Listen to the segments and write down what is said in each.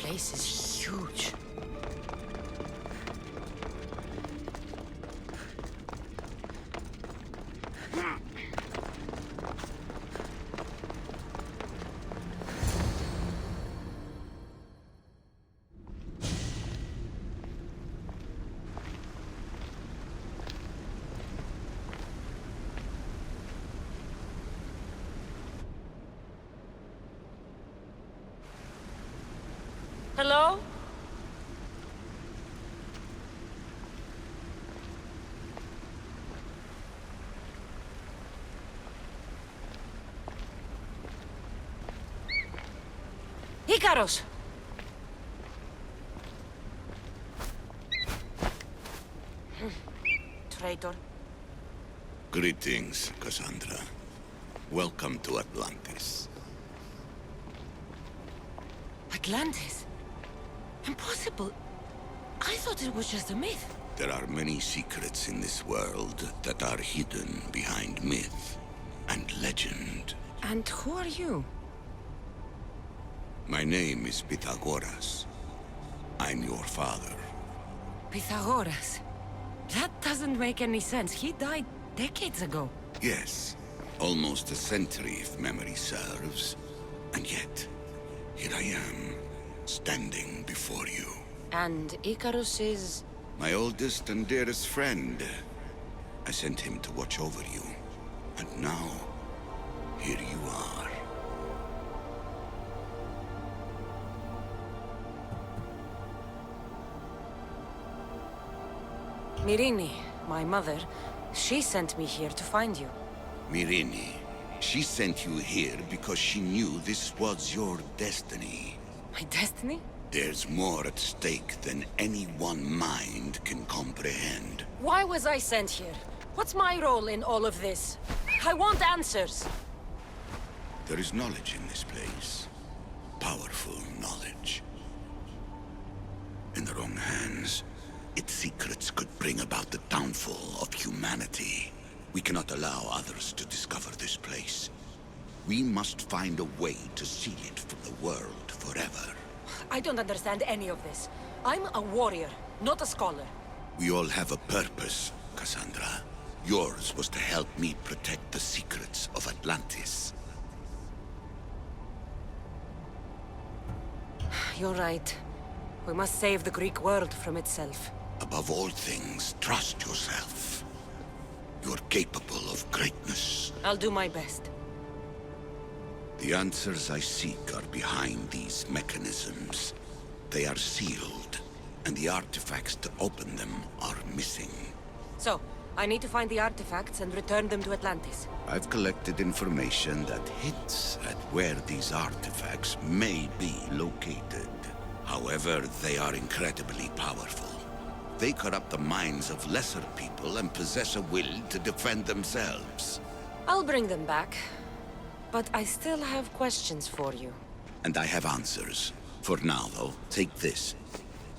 place is huge. Hello? Icaros! Traitor. Greetings, Kassandra. Welcome to Atlantis. Atlantis? Impossible. I thought it was just a myth. There are many secrets in this world that are hidden behind myth and legend. And who are you? My name is Pythagoras. I'm your father. Pythagoras? That doesn't make any sense. He died decades ago. Yes, almost a century if memory serves. And yet, here I am, standing before you. And Icarus is... My oldest and dearest friend. I sent him to watch over you. And now, here you are. Myrrine, my mother, she sent me here to find you. Myrrine, she sent you here because she knew this was your destiny. My destiny? There's more at stake than any one mind can comprehend. Why was I sent here? What's my role in all of this? I want answers. There is knowledge in this place. Powerful knowledge. In the wrong hands, its secrets could bring about the downfall of humanity. We cannot allow others to discover this place. We must find a way to seal it from the world forever. I don't understand any of this. I'm a warrior, not a scholar. We all have a purpose, Kassandra. Yours was to help me protect the secrets of Atlantis. You're right. We must save the Greek world from itself. Above all things, trust yourself. You're capable of greatness. I'll do my best. The answers I seek are behind these mechanisms. They are sealed, and the artifacts to open them are missing. So, I need to find the artifacts and return them to Atlantis. I've collected information that hints at where these artifacts may be located. However, they are incredibly powerful. They corrupt the minds of lesser people and possess a will to defend themselves. I'll bring them back. But I still have questions for you. And I have answers. For now, though, take this.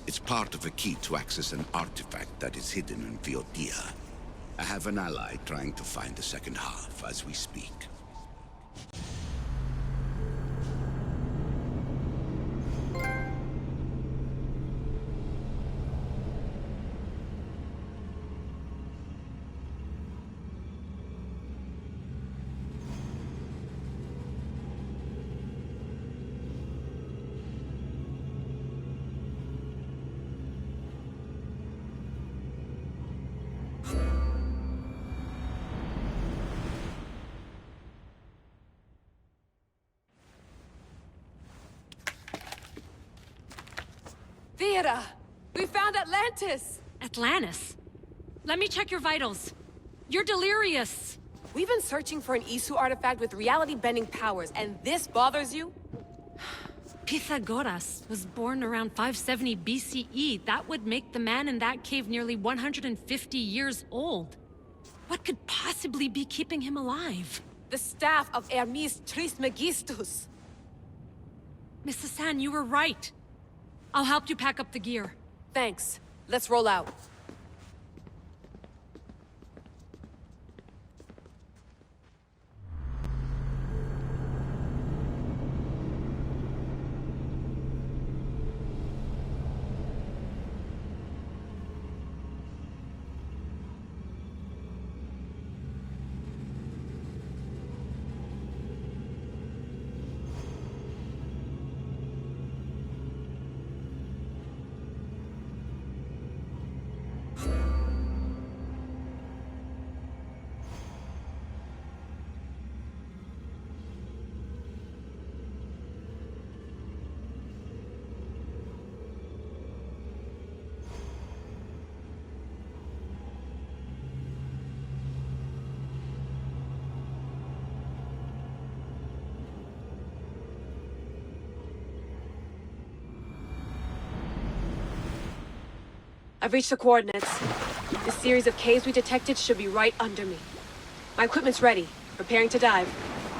It's part of a key to access an artifact that is hidden in Viotia. I have an ally trying to find the second half as we speak. Theata! We found Atlantis! Atlantis? Let me check your vitals. You're delirious. We've been searching for an Isu artifact with reality-bending powers, and this bothers you? Pythagoras was born around 570 BCE. That would make the man in that cave nearly 150 years old. What could possibly be keeping him alive? The staff of Hermes Trismegistus. Mrs. San, you were right. I'll help you pack up the gear. Thanks. Let's roll out. I've reached the coordinates. The series of caves we detected should be right under me. My equipment's ready. Preparing to dive.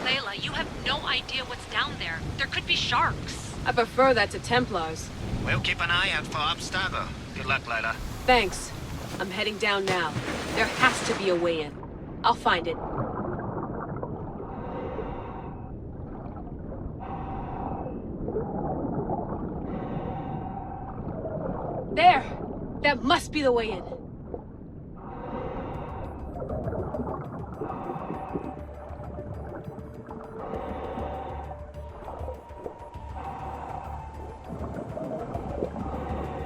Layla, you have no idea what's down there. There could be sharks. I prefer that to Templars. We'll keep an eye out for Abstergo. Good luck, Layla. Thanks. I'm heading down now. There has to be a way in. I'll find it. There! That must be the way in.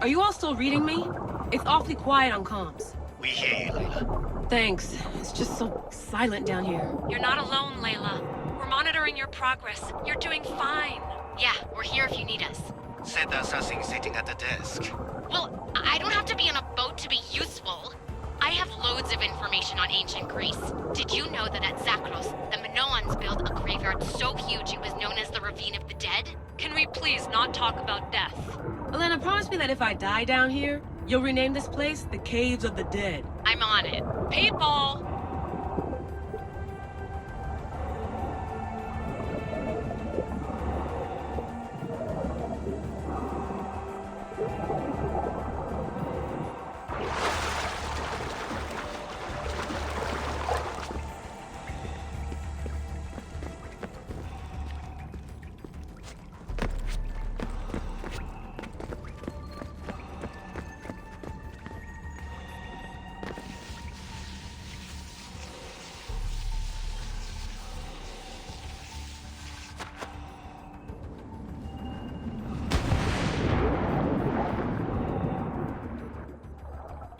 Are you all still reading me? It's awfully quiet on comms. We hear you, Layla. Thanks. It's just so silent down here. You're not alone, Layla. We're monitoring your progress. You're doing fine. Yeah, we're here if you need us. Said that's us sitting at the desk. Well, I don't have to be on a boat to be useful. I have loads of information on ancient Greece. Did you know that at Zakros, the Minoans built a graveyard so huge it was known as the Ravine of the Dead? Can we please not talk about death? Elena, promise me that if I die down here, you'll rename this place the Caves of the Dead. I'm on it. People!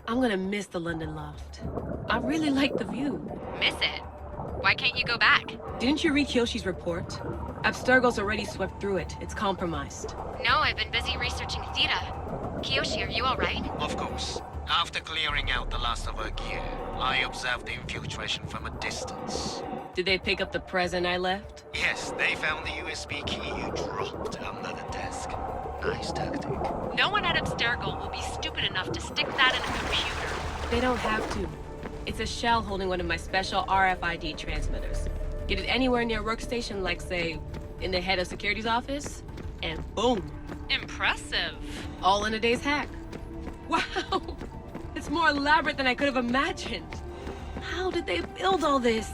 I'm gonna miss the London loft. I really like the view. Miss it? Why can't you go back? Didn't you read Kyoshi's report? Abstergo's already swept through it. It's compromised. No, I've been busy researching Theta. Kiyoshi, are you alright? Of course. After clearing out the last of her gear, I observed the infiltration from a distance. Did they pick up the present I left? Yes, they found the USB key you dropped under the desk. Nice tactic. No one at Abstergo will be stupid enough to stick that in a computer. They don't have to. It's a shell holding one of my special RFID transmitters. Get it anywhere near a workstation, like, say, in the head of security's office, and boom. Impressive. All in a day's hack. Wow! It's more elaborate than I could have imagined. How did they build all this?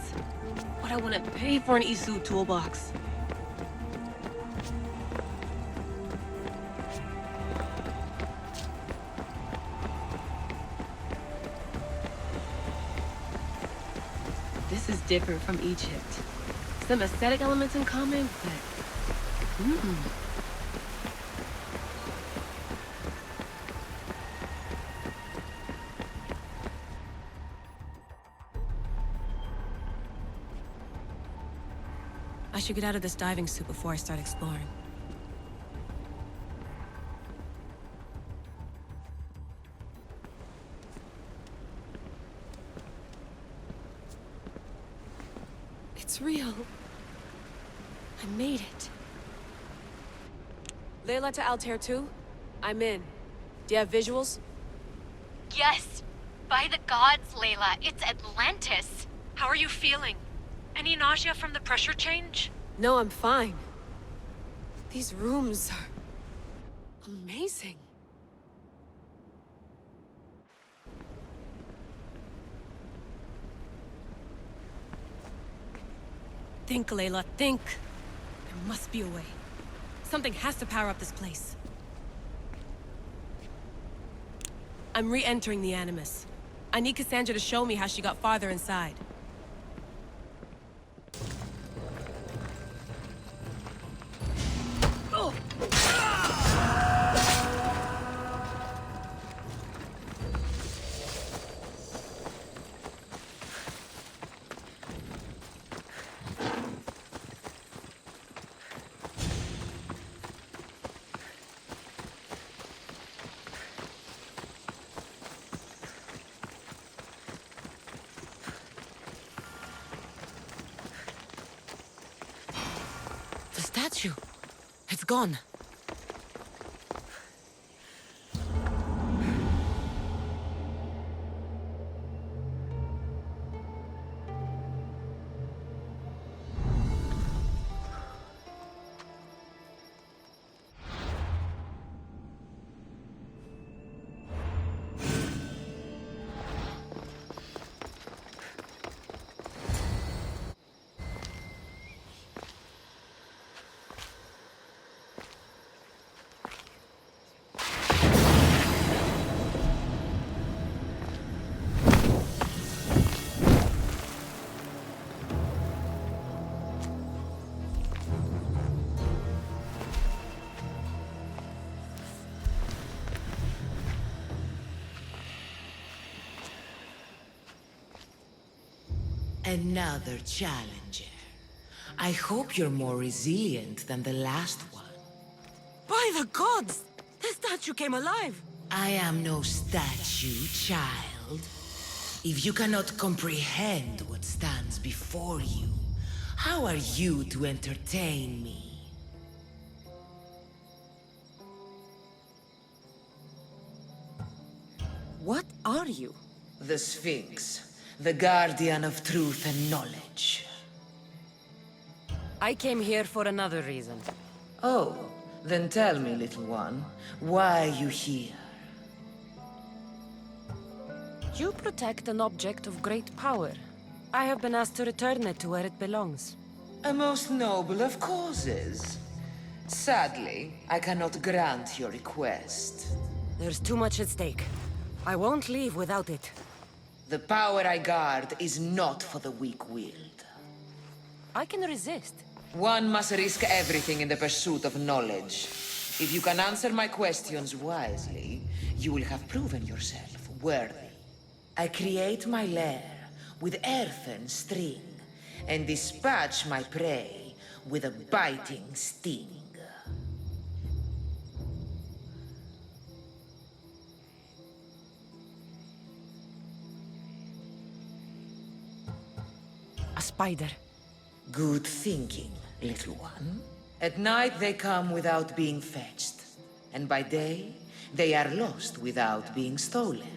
What I want to pay for an Isu toolbox. This is different from Egypt. Some aesthetic elements in common, but... I should get out of this diving suit before I start exploring. It's real. I made it. Layla to Altair 2? I'm in. Do you have visuals? Yes! By the gods, Layla, it's Atlantis! How are you feeling? Any nausea from the pressure change? No, I'm fine. These rooms are... amazing. Think, Layla, think. There must be a way. Something has to power up this place. I'm re-entering the Animus. I need Kassandra to show me how she got farther inside. The statue. It's gone. Another challenger. I hope you're more resilient than the last one. By the gods! The statue came alive! I am no statue, child. If you cannot comprehend what stands before you, how are you to entertain me? What are you? The Sphinx, the guardian of truth and knowledge. I came here for another reason. Oh, then tell me, little one, why are you here? You protect an object of great power. I have been asked to return it to where it belongs. A most noble of causes. Sadly, I cannot grant your request. There's too much at stake. I won't leave without it. The power I guard is not for the weak-willed. I can resist. One must risk everything in the pursuit of knowledge. If you can answer my questions wisely, you will have proven yourself worthy. I create my lair with earthen string, and dispatch my prey with a biting sting. A spider. Good thinking, little one. At night they come without being fetched, and by day they are lost without being stolen.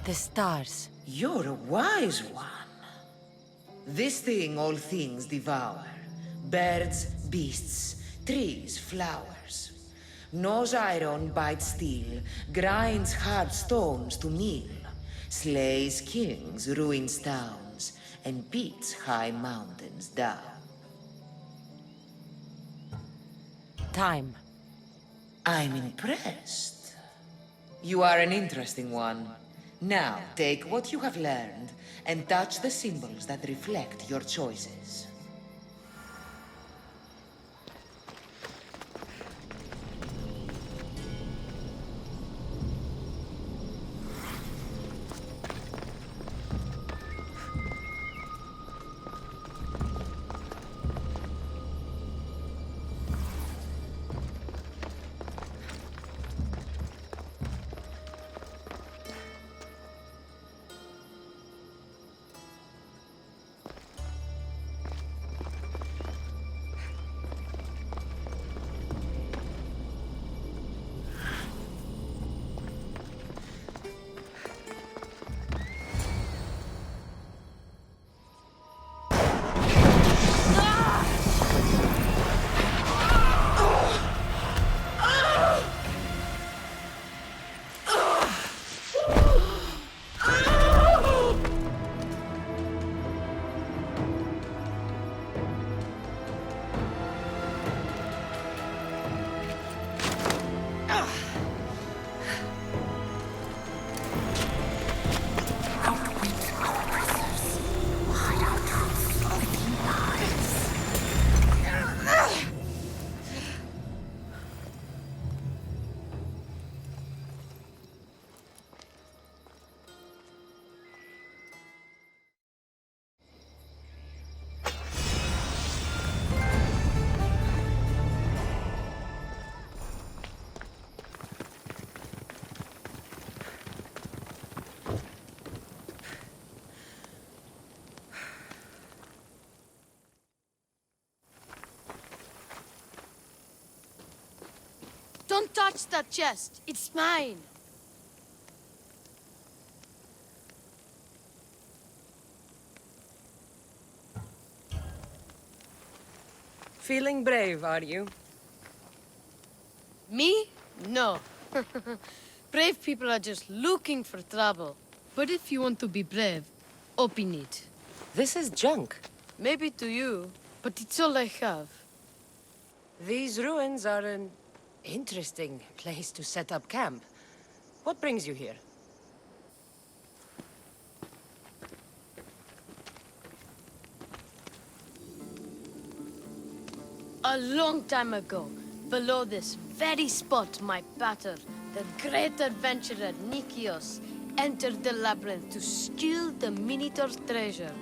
The stars. You're a wise one. This thing all things devour. Birds, beasts, trees, flowers. Gnaws iron, bites steel, grinds hard stones to meal, slays kings, ruins towns, and beats high mountains down. Time. I'm impressed. You are an interesting one. Now, take what you have learned and touch the symbols that reflect your choices. Don't touch that chest. It's mine. Feeling brave, are you? Me? No. Brave people are just looking for trouble. But if you want to be brave, open it. This is junk. Maybe to you, but it's all I have. These ruins are an interesting place to set up camp. What brings you here? A long time ago, below this very spot, my pater, the great adventurer Nikios entered the labyrinth to steal the Minotaur's treasure.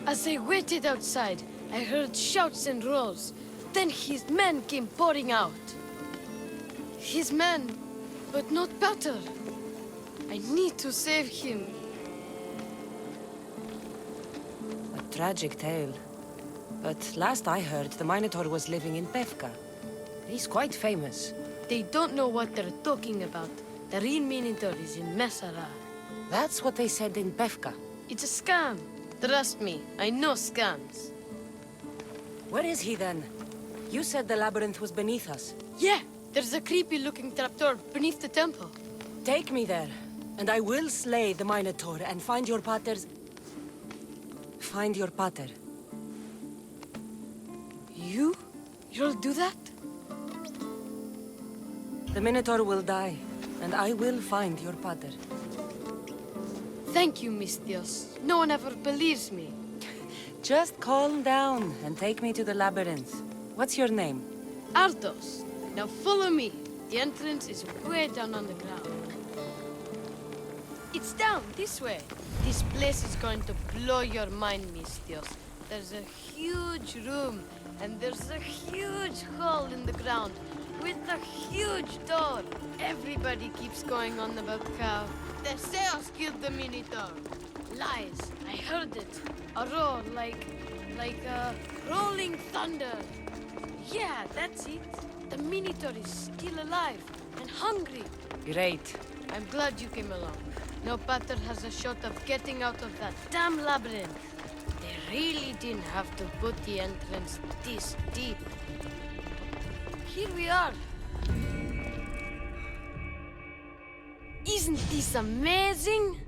As I waited outside, I heard shouts and roars. Then his men came pouring out. His men, but not Pater. I need to save him. A tragic tale. But last I heard, the Minotaur was living in Pevka. He's quite famous. They don't know what they're talking about. The real Minotaur is in Messara. That's what they said in Pevka. It's a scam. Trust me, I know scams. Where is he then? You said the labyrinth was beneath us. Yeah, there's a creepy-looking trapdoor beneath the temple. Take me there, and I will slay the Minotaur and find your pater's... Find your pater. You'll do that? The Minotaur will die, and I will find your pater. Thank you, Mistios. No one ever believes me. Just calm down and take me to the labyrinth. What's your name? Ardos. Now follow me. The entrance is way down on the ground. It's down, this way. This place is going to blow your mind, Mistios. There's a huge room, and there's a huge hole in the ground, with a huge door. Everybody keeps going on about how Theseus killed the Minotaur. Lies. I heard it. A roar like rolling thunder. Yeah, that's it. The Minotaur is still alive and hungry. Great. I'm glad you came along. No Pater has a shot of getting out of that damn labyrinth. They really didn't have to put the entrance this deep. Here we are. Isn't this amazing?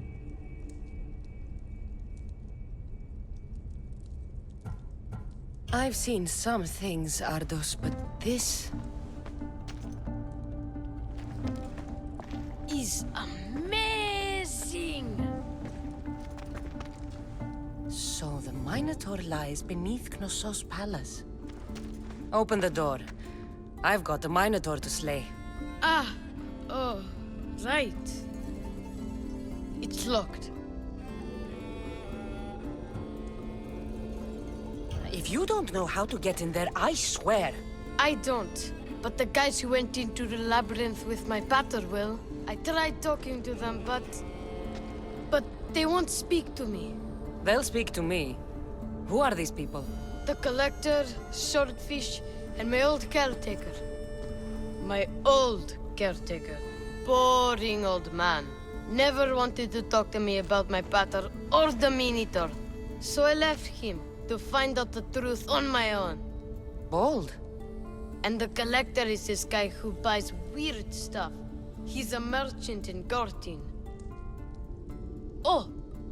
I've seen some things, Ardos, but this... is amazing! So the Minotaur lies beneath Knossos' palace. Open the door. I've got a Minotaur to slay. Oh, right. It's locked. If you don't know how to get in there, I swear. I don't. But the guys who went into the labyrinth with my Pater will. I tried talking to them, but they won't speak to me. They'll speak to me. Who are these people? The Collector, Swordfish, and my old caretaker. My old caretaker. Boring old man. Never wanted to talk to me about my Pater or the Minotaur. So I left him to find out the truth on my own. Bold. And the Collector is this guy who buys weird stuff. He's a merchant in Gortin. Oh,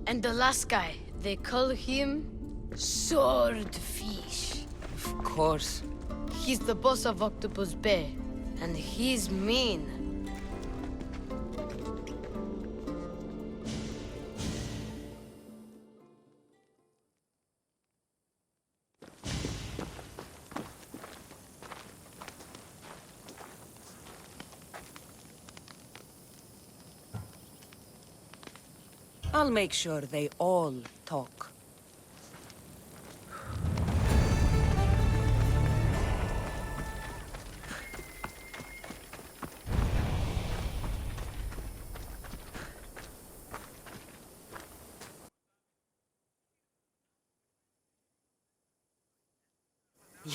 and the last guy, they call him Swordfish. Of course. He's the boss of Octopus Bay, and he's mean. I'll make sure they all talk.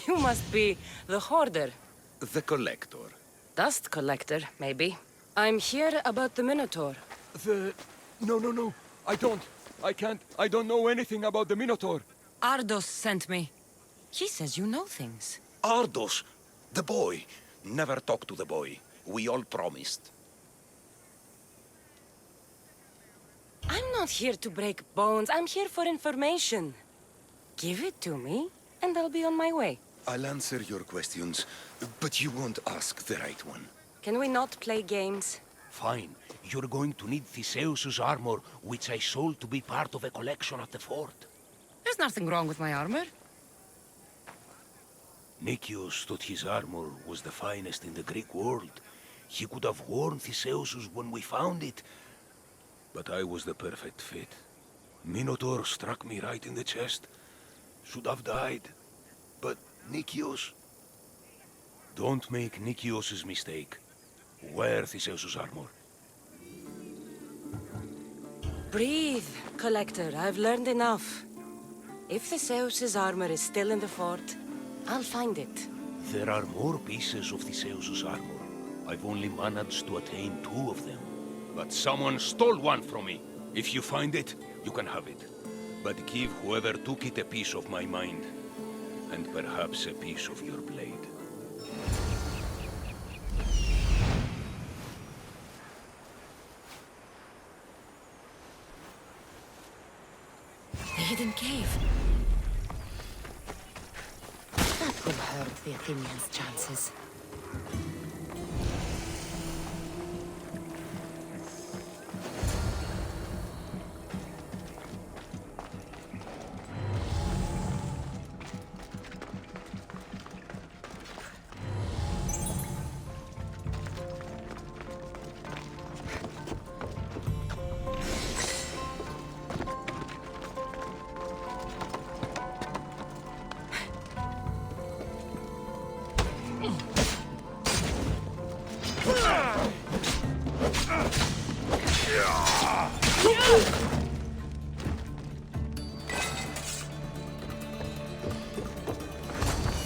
You must be the hoarder. The Collector. Dust collector, maybe. I'm here about the Minotaur. No. I can't. I don't know anything about the Minotaur. Ardos sent me. He says you know things. Ardos, the boy. Never talk to the boy. We all promised. I'm not here to break bones. I'm here for information. Give it to me, and I'll be on my way. I'll answer your questions, but you won't ask the right one. Can we not play games? Fine. You're going to need Theseus's armor, which I sold to be part of a collection at the fort. There's nothing wrong with my armor. Nikios thought his armor was the finest in the Greek world. He could have worn Theseus' when we found it. But I was the perfect fit. Minotaur struck me right in the chest. Should have died. But Nikios... Don't make Nikios' mistake. Wear Theseus' armor. Breathe, Collector. I've learned enough. If Theseus' armor is still in the fort, I'll find it. There are more pieces of Theseus' armor. I've only managed to attain 2 of them. But someone stole one from me. If you find it, you can have it. But give whoever took it a piece of my mind. And perhaps a piece of your blade. The hidden cave. That will hurt the Athenians' chances.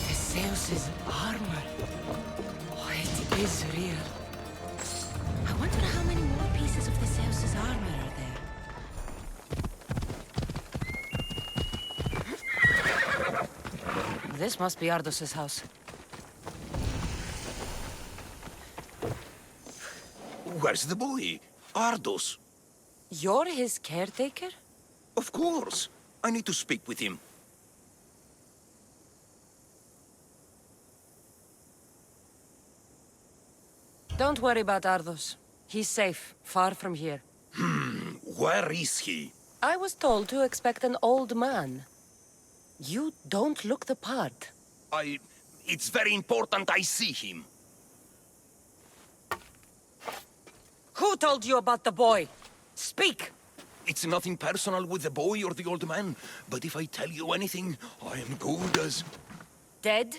Theseus' armor. Oh, it is real. I wonder how many more pieces of Theseus' armor are there. This must be Ardos's house. Where's the boy? Ardos. You're his caretaker? Of course. I need to speak with him. Don't worry about Ardos. He's safe, far from here. Where is he? I was told to expect an old man. You don't look the part. It's very important I see him. Who told you about the boy? Speak! It's nothing personal with the boy or the old man, but if I tell you anything, I am good as... Dead?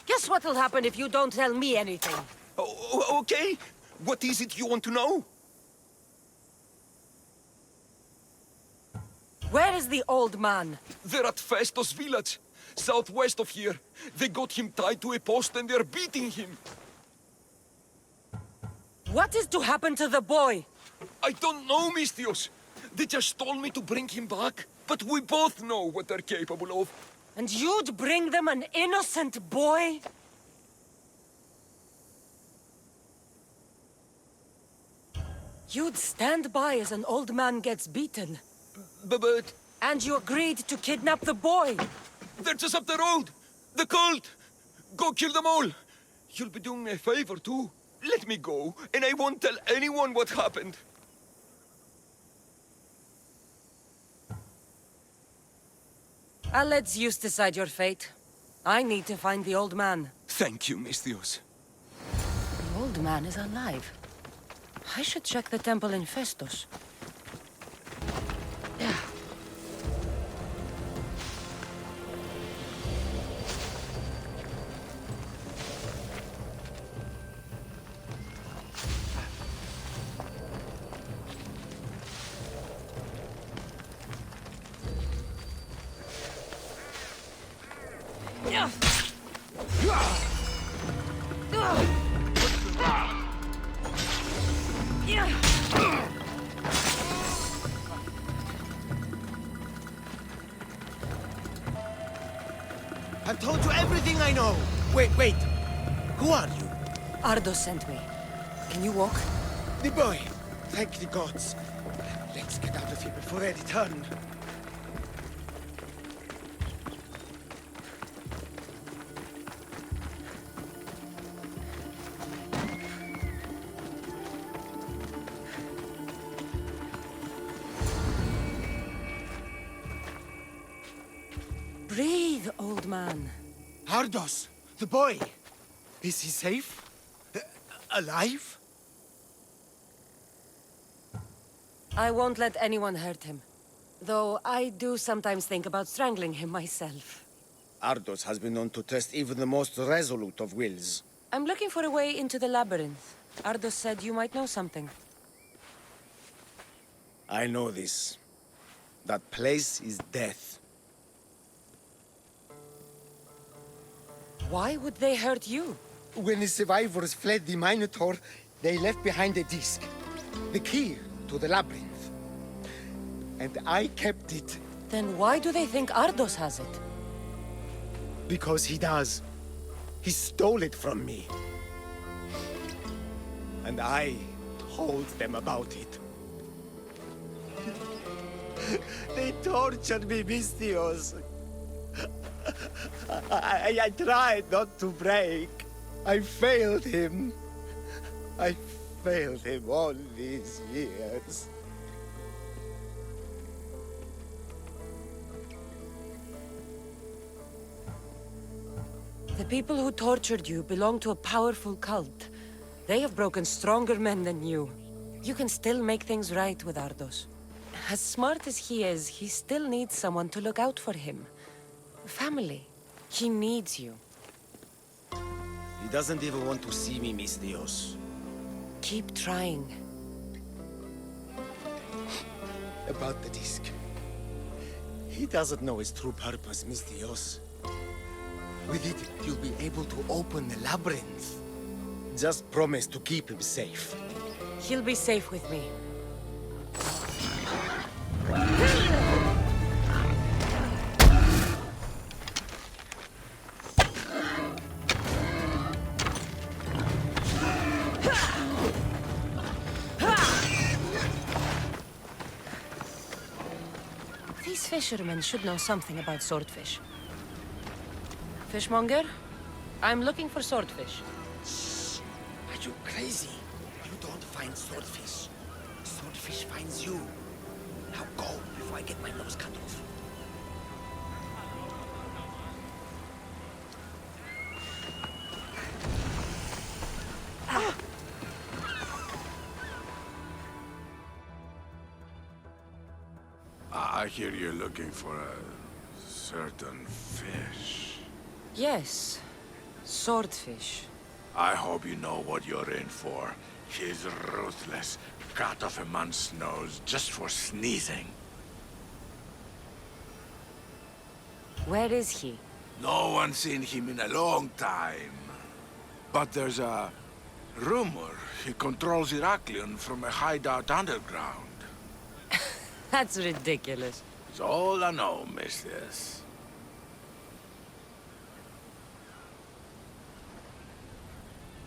Guess what'll happen if you don't tell me anything? Okay. What is it you want to know? Where is the old man? They're at Festos village, southwest of here. They got him tied to a post and they're beating him. What is to happen to the boy? I don't know, Misthios. They just told me to bring him back. But we both know what they're capable of. And you'd bring them an innocent boy? You'd stand by as an old man gets beaten. But... And you agreed to kidnap the boy. They're just up the road. The cult. Go kill them all. You'll be doing me a favor, too. Let me go, and I won't tell anyone what happened. I'll let Zeus decide your fate. I need to find the old man. Thank you, Misthios. The old man is alive. I should check the temple in Festos. Yeah. I've told you everything I know! Wait! Who are you? Ardos sent me. Can you walk? The boy! Thank the gods. Let's get out of here before they return. Breathe, old man. Ardos! The boy! Is he safe? alive? I won't let anyone hurt him. Though I do sometimes think about strangling him myself. Ardos has been known to test even the most resolute of wills. I'm looking for a way into the labyrinth. Ardos said you might know something. I know this. That place is death. Why would they hurt you? When the survivors fled the Minotaur, they left behind a disc. The key to the labyrinth. And I kept it. Then why do they think Ardos has it? Because he does. He stole it from me. And I told them about it. They tortured me, Mystios. I tried not to break. I failed him. I failed him all these years. The people who tortured you belong to a powerful cult. They have broken stronger men than you. You can still make things right with Ardos. As smart as he is, he still needs someone to look out for him. Family. He needs you. He doesn't even want to see me, Mystios. Keep trying. About the disc. He doesn't know its true purpose, Mystios. With it, you'll be able to open the labyrinth. Just promise to keep him safe. He'll be safe with me. These fishermen should know something about swordfish. Fishmonger? I'm looking for swordfish. Shh! Are you crazy? You don't find swordfish. Swordfish finds you. Now go before I get my nose cut off. I hear you're looking for a certain fish. Yes. Swordfish. I hope you know what you're in for. He's ruthless. Cut off a man's nose just for sneezing. Where is he? No one's seen him in a long time. But there's a rumor he controls Heraklion from a hideout underground. That's ridiculous. It's all I know, mistress.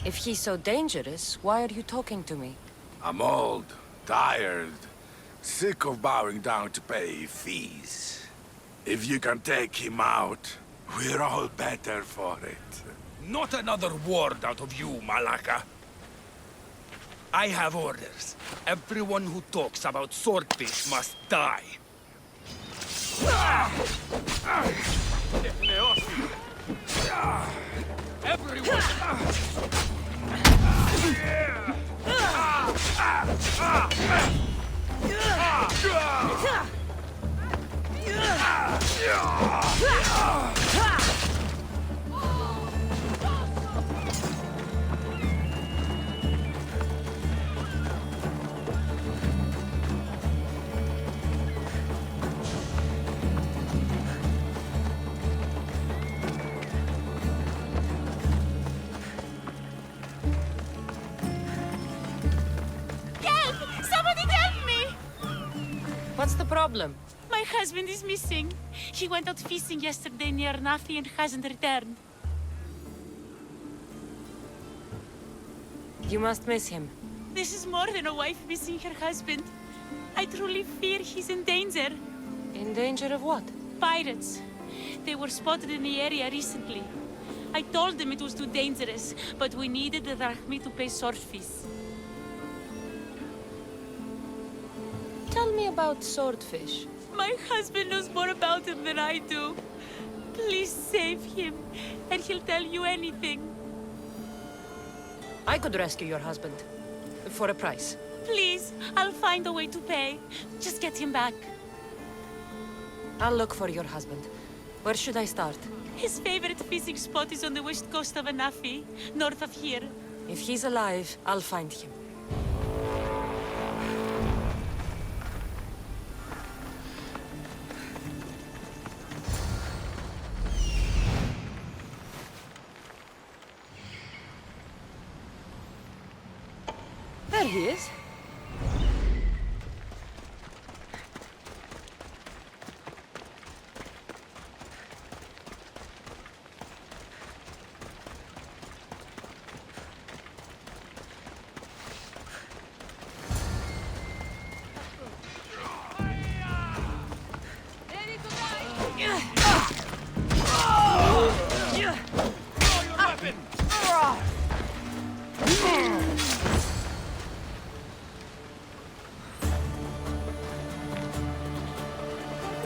If he's so dangerous, why are you talking to me? I'm old, tired, sick of bowing down to pay fees. If you can take him out, we're all better for it. Not another word out of you, Malaka. I have orders. Everyone who talks about swordfish must die. Everyone! What's the problem? My husband is missing. He went out fishing yesterday near Nafi and hasn't returned. You must miss him. This is more than a wife missing her husband. I truly fear he's in danger. In danger of what? Pirates. They were spotted in the area recently. I told them it was too dangerous, but we needed the drachmi to pay swordfish. Tell me about swordfish. My husband knows more about him than I do. Please save him, and he'll tell you anything. I could rescue your husband. For a price. Please, I'll find a way to pay. Just get him back. I'll look for your husband. Where should I start? His favorite fishing spot is on the west coast of Anafi, north of here. If he's alive, I'll find him. There he is.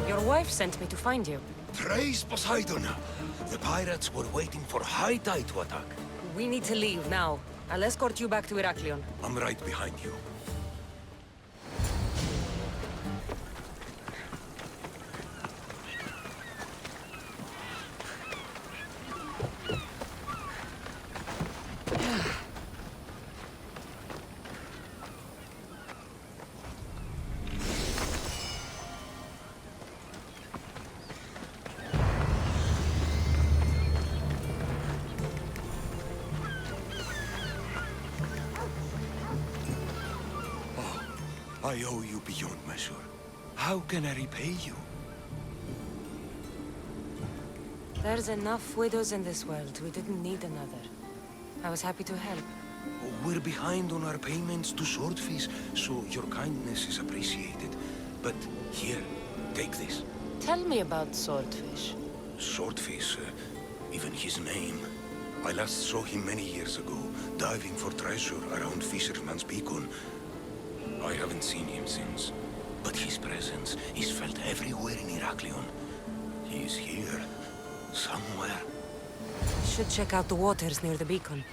Your wife sent me to find you. Praise Poseidon! The pirates were waiting for high tide to attack. We need to leave now. I'll escort you back to Heraklion. I'm right behind you. I owe you beyond measure. How can I repay you? There's enough widows in this world. We didn't need another. I was happy to help. We're behind on our payments to Swordfish, so your kindness is appreciated. But here, take this. Tell me about Swordfish. Swordfish, even his name. I last saw him many years ago, diving for treasure around Fisherman's Beacon. I haven't seen him since, but his presence is felt everywhere in Heraklion. He is here, somewhere. Should check out the waters near the beacon.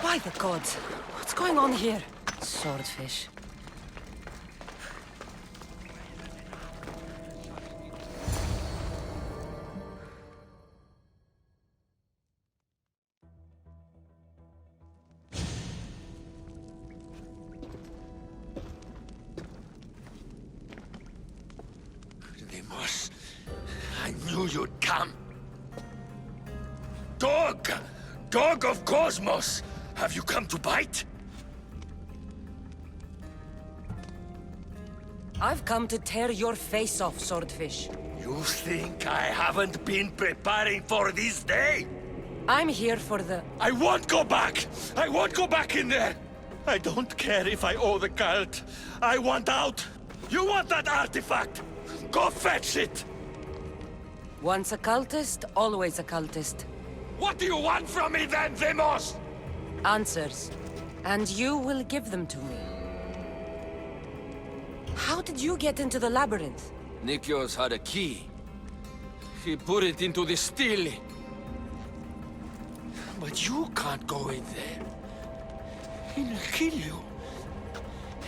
By the gods! What's going on here? Swordfish. Deimos, I knew you'd come. Dog! Dog of Cosmos! Have you come to bite? I've come to tear your face off, Swordfish. You think I haven't been preparing for this day? I'm here for the... I won't go back! I won't go back in there! I don't care if I owe the cult. I want out! You want that artifact? Go fetch it! Once a cultist, always a cultist. What do you want from me then, Deimos? Answers. And you will give them to me. How did you get into the labyrinth? Nikios had a key. He put it into the stele. But you can't go in there. He'll kill you.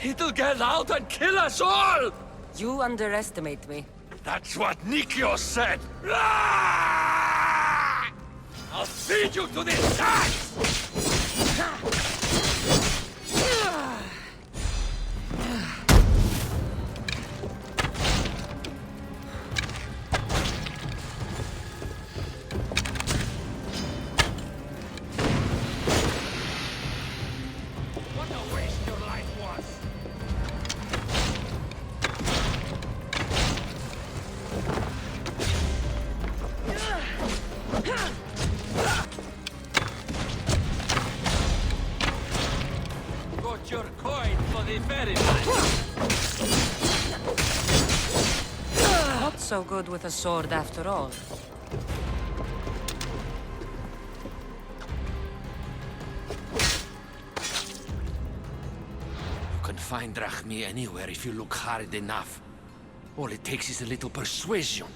It'll get out and kill us all! You underestimate me. That's what Nikios said! Ah! I'll feed you to this axe! What a waste your life was! Got your coin for the ferry line. Not so good with a sword after all. You can find drachmi anywhere if you look hard enough. All it takes is a little persuasion.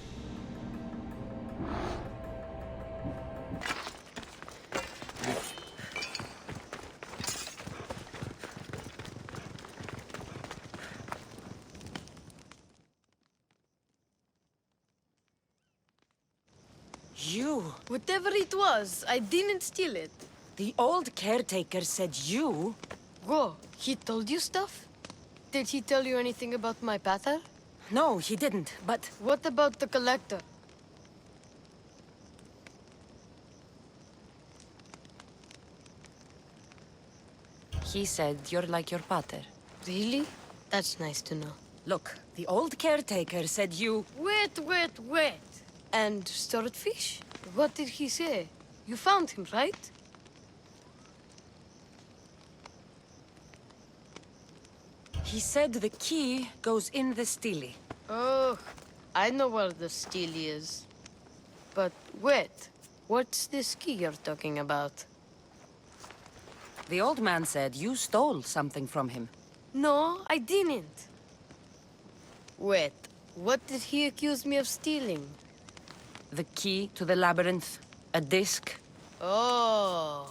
You? Whatever it was, I didn't steal it. The old caretaker said you? Whoa, he told you stuff? Did he tell you anything about my pater? No, he didn't, but... What about the collector? He said you're like your pater. Really? That's nice to know. Look, the old caretaker said you... Wait. And swordfish? What did he say? You found him, right? He said the key goes in the stele. Oh, I know where the stele is. But wait, what's this key you're talking about? The old man said you stole something from him. No, I didn't. Wait, what did he accuse me of stealing? The key to the labyrinth, a disc. Oh.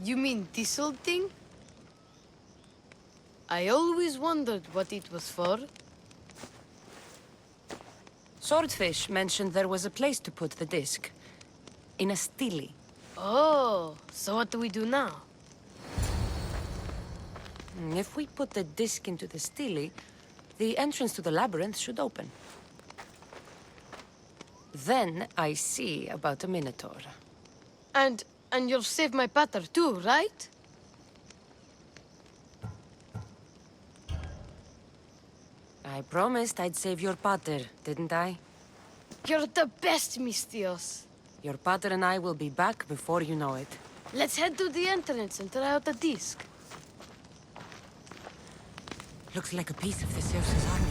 You mean this old thing? I always wondered what it was for. Swordfish mentioned there was a place to put the disc. In a stele. Oh, so what do we do now? If we put the disc into the stele, the entrance to the labyrinth should open. Then I see about a minotaur. And you'll save my pater too, right? I promised I'd save your pater, didn't I? You're the best, Mistios. Your pater and I will be back before you know it. Let's head to the entrance and try out the disc. Looks like a piece of Theseus' army.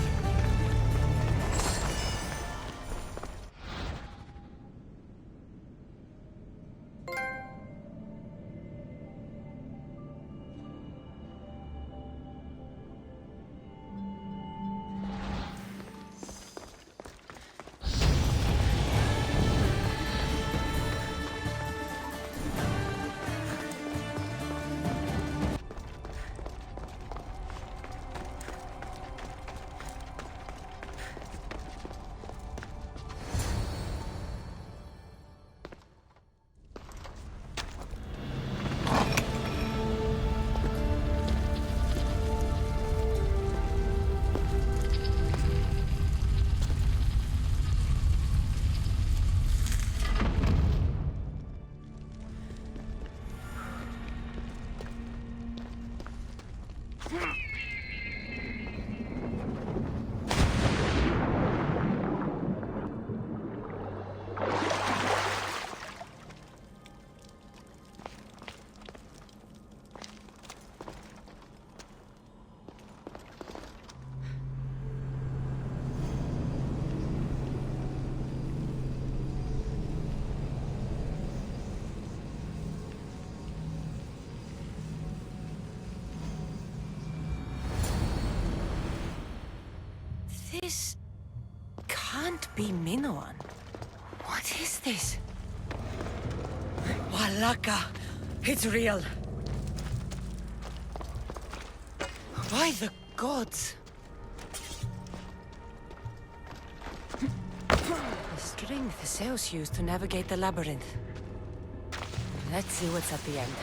This can't be Minoan. What is this? Walaka! It's real! By the gods! The string Theseus used to navigate the labyrinth. Let's see what's at the end.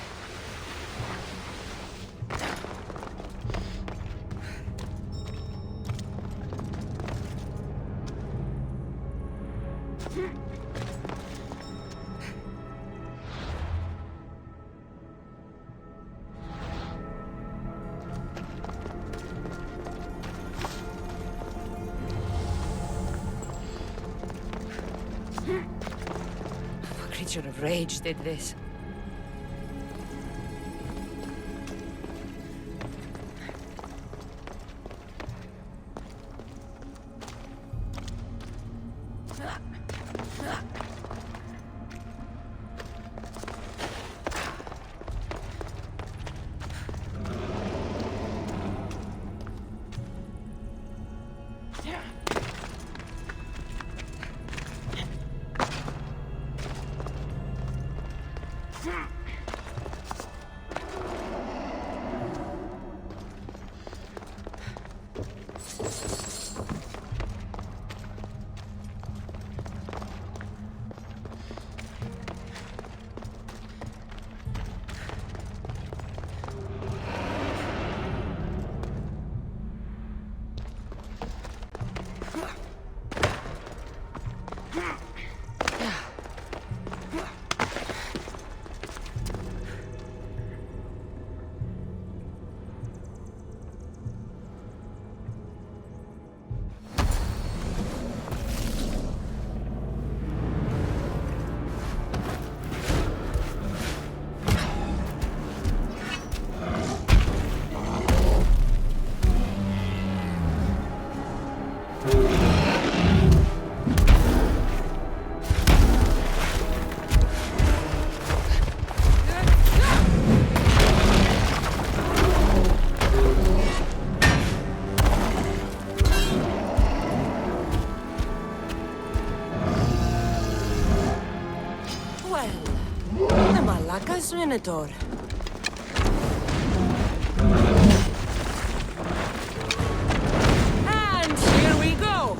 A creature of rage did this. Minotaur. And here we go!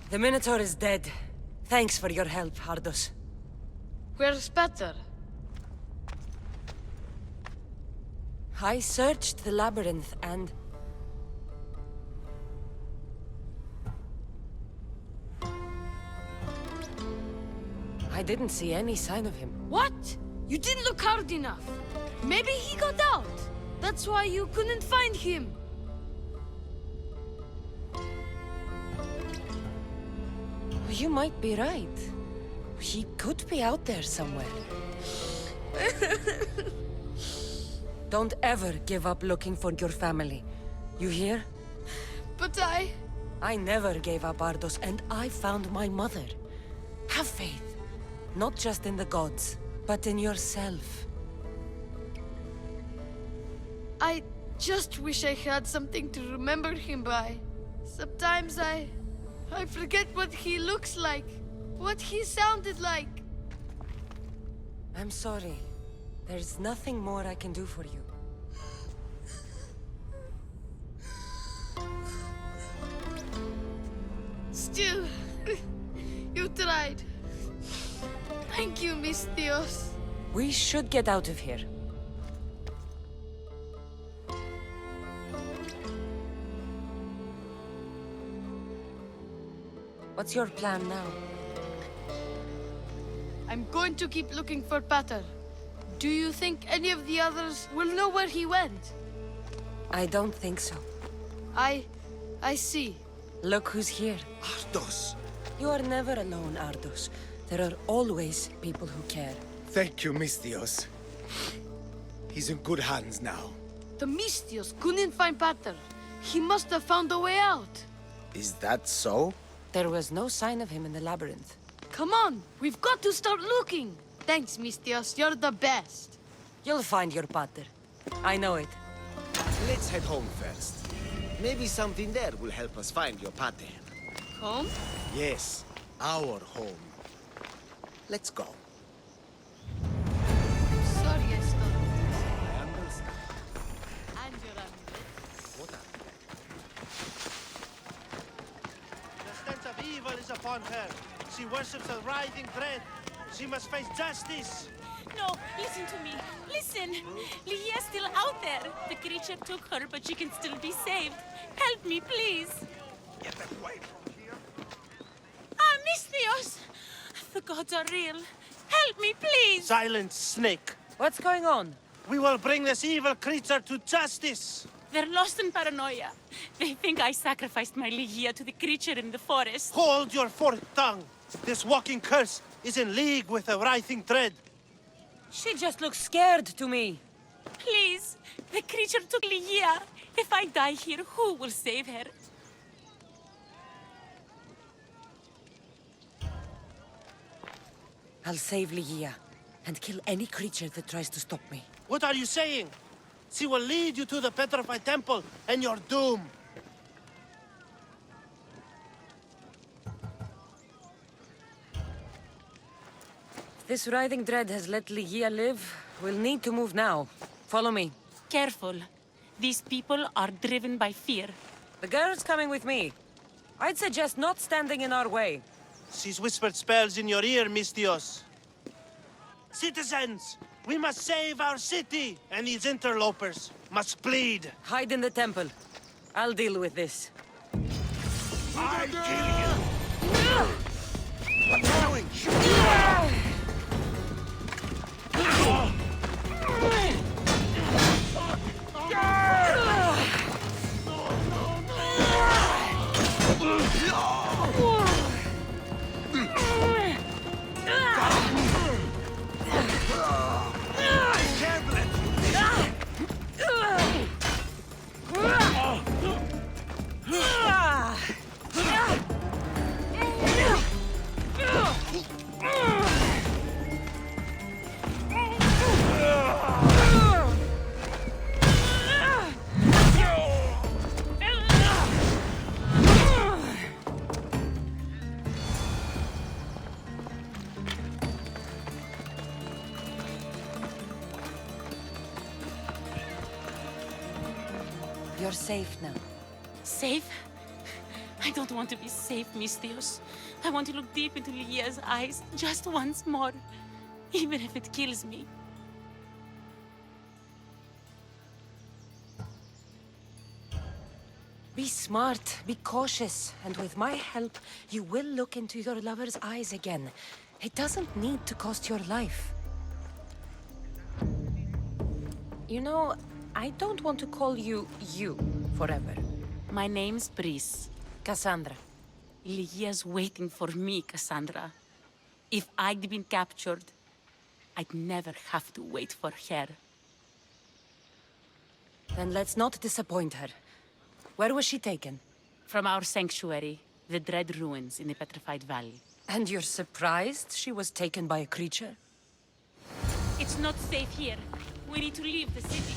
The Minotaur is dead. Thanks for your help, Ardos. Where's Peter? I searched the labyrinth and... I didn't see any sign of him. What? You didn't look hard enough. Maybe he got out. That's why you couldn't find him. You might be right. He could be out there somewhere. Don't ever give up looking for your family. You hear? But I never gave up, Ardos, and I found my mother. Have faith. Not just in the gods, but in yourself. I just wish I had something to remember him by. Sometimes I forget what he looks like, what he sounded like. I'm sorry. There's nothing more I can do for you. Still, you tried. Thank you, Mistios. We should get out of here. What's your plan now? I'm going to keep looking for Pater. Do you think any of the others will know where he went? I don't think so. I see. Look who's here. Ardos! You are never alone, Ardos. There are always people who care. Thank you, Mistios. He's in good hands now. The Mistios couldn't find Pater. He must have found a way out. Is that so? There was no sign of him in the labyrinth. Come on, we've got to start looking. Thanks, Mistios. You're the best. You'll find your Pater. I know it. Let's head home first. Maybe something there will help us find your Pater. Home? Yes, our home. Let's go. Sorry, I stopped. I understand. And your amulet. What The stench of evil is upon her. She worships a writhing dread. She must face justice. No, listen to me. Listen! Lydia's still out there. The creature took her, but she can still be saved. Help me, please. Get away from here. Ah, Mistios! The gods are real. Help me, please! Silence, snake. What's going on? We will bring this evil creature to justice. They're lost in paranoia. They think I sacrificed my Lydia to the creature in the forest. Hold your forked tongue. This walking curse is in league with a writhing dread. She just looks scared to me. Please, the creature took Lydia. If I die here, who will save her? I'll save Lygia and kill any creature that tries to stop me. What are you saying? She will lead you to the petrified temple and your doom. This writhing dread has let Lygia live. We'll need to move now. Follow me. Careful. These people are driven by fear. The girl's coming with me. I'd suggest not standing in our way. She's whispered spells in your ear, Mistios. Citizens, we must save our city, and these interlopers must bleed. Hide in the temple. I'll deal with this. I kill you! What's doing? You're safe now. Safe? I don't want to be safe, Misthios. I want to look deep into Lygia's eyes just once more, even if it kills me. Be smart, be cautious, and with my help, you will look into your lover's eyes again. It doesn't need to cost your life. You know, I don't want to call you forever. My name's Brice. Kassandra. Lygia's waiting for me, Kassandra. If I'd been captured, I'd never have to wait for her. Then let's not disappoint her. Where was she taken? From our sanctuary, the Dread Ruins in the Petrified Valley. And you're surprised she was taken by a creature? It's not safe here. We need to leave the city.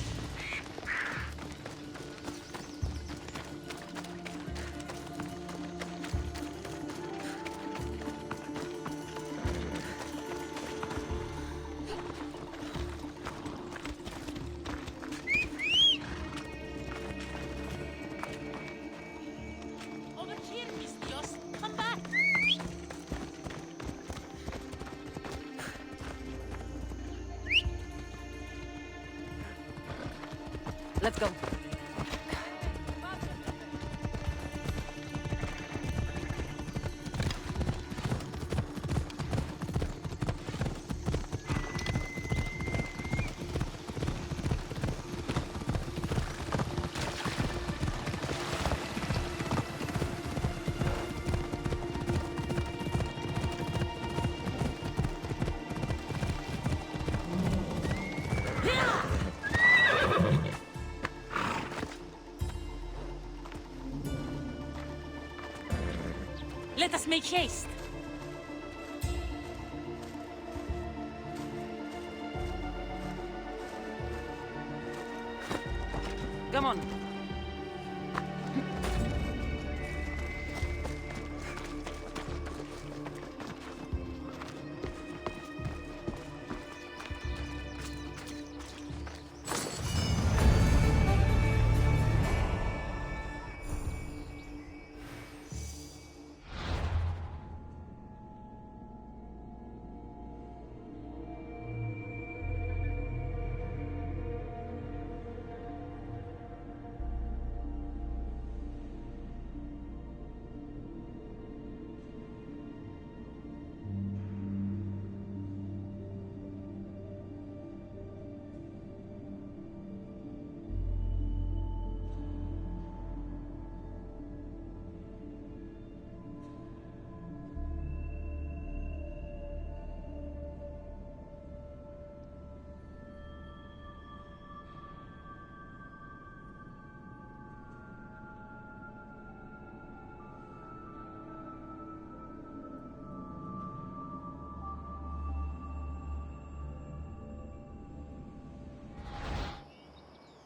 Over here, Misthios. Come back. Let's go. Let us make haste. Come on.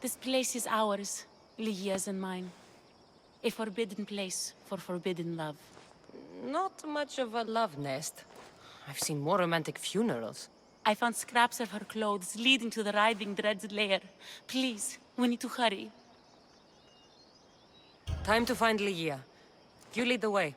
This place is ours, Lygia's and mine. A forbidden place for forbidden love. Not much of a love nest. I've seen more romantic funerals. I found scraps of her clothes leading to the writhing Dread's lair. Please, we need to hurry. Time to find Lygia. You lead the way.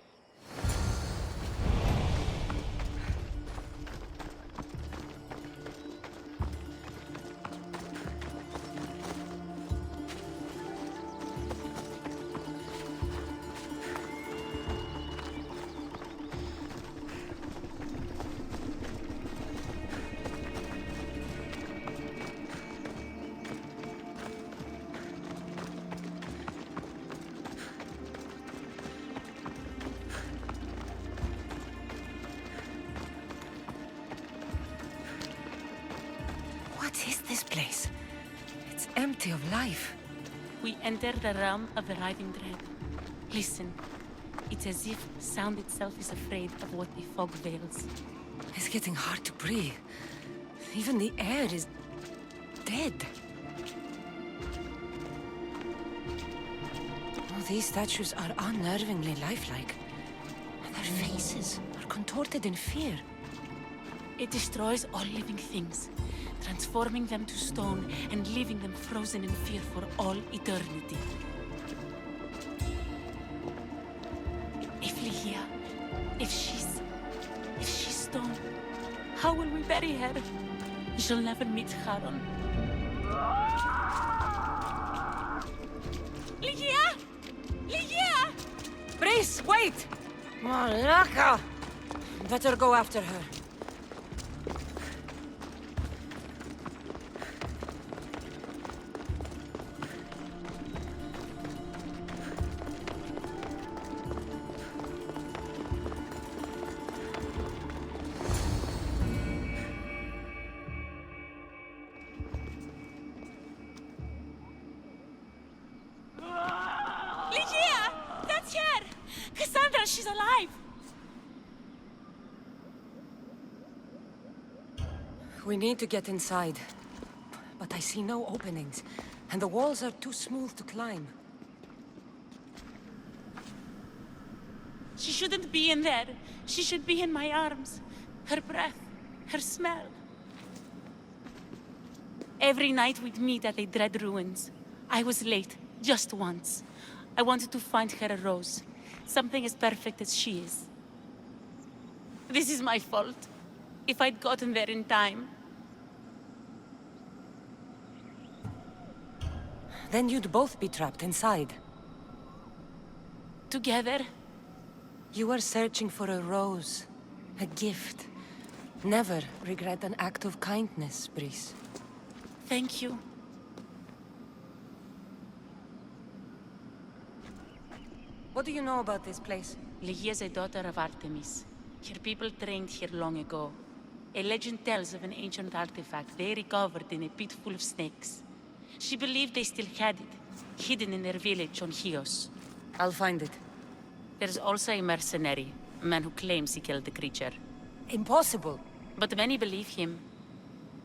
What is this place? It's empty of life. We enter the realm of the writhing Dread. Listen. It's as if sound itself is afraid of what the fog veils. It's getting hard to breathe. Even the air is dead. Oh, these statues are unnervingly lifelike. And their faces are contorted in fear. It destroys all living things, transforming them to stone and leaving them frozen in fear for all eternity. Ligia, if she's stone, how will we bury her? She'll never meet Charon. Ligia! Ligia! Brice, wait! Malaka! Better go after her. Ligia! That's her! Kassandra, she's alive! We need to get inside. But I see no openings, and the walls are too smooth to climb. She shouldn't be in there. She should be in my arms. Her breath, her smell. Every night we'd meet at the dread ruins. I was late, just once. I wanted to find her a rose. Something as perfect as she is. This is my fault. If I'd gotten there in time. Then you'd both be trapped inside. Together? You were searching for a rose. A gift. Never regret an act of kindness, Brice. Thank you. What do you know about this place? Ligia is a daughter of Artemis. Her people trained here long ago. A legend tells of an ancient artifact they recovered in a pit full of snakes. She believed they still had it, hidden in their village on Chios. I'll find it. There's also a mercenary, a man who claims he killed the creature. Impossible. But many believe him.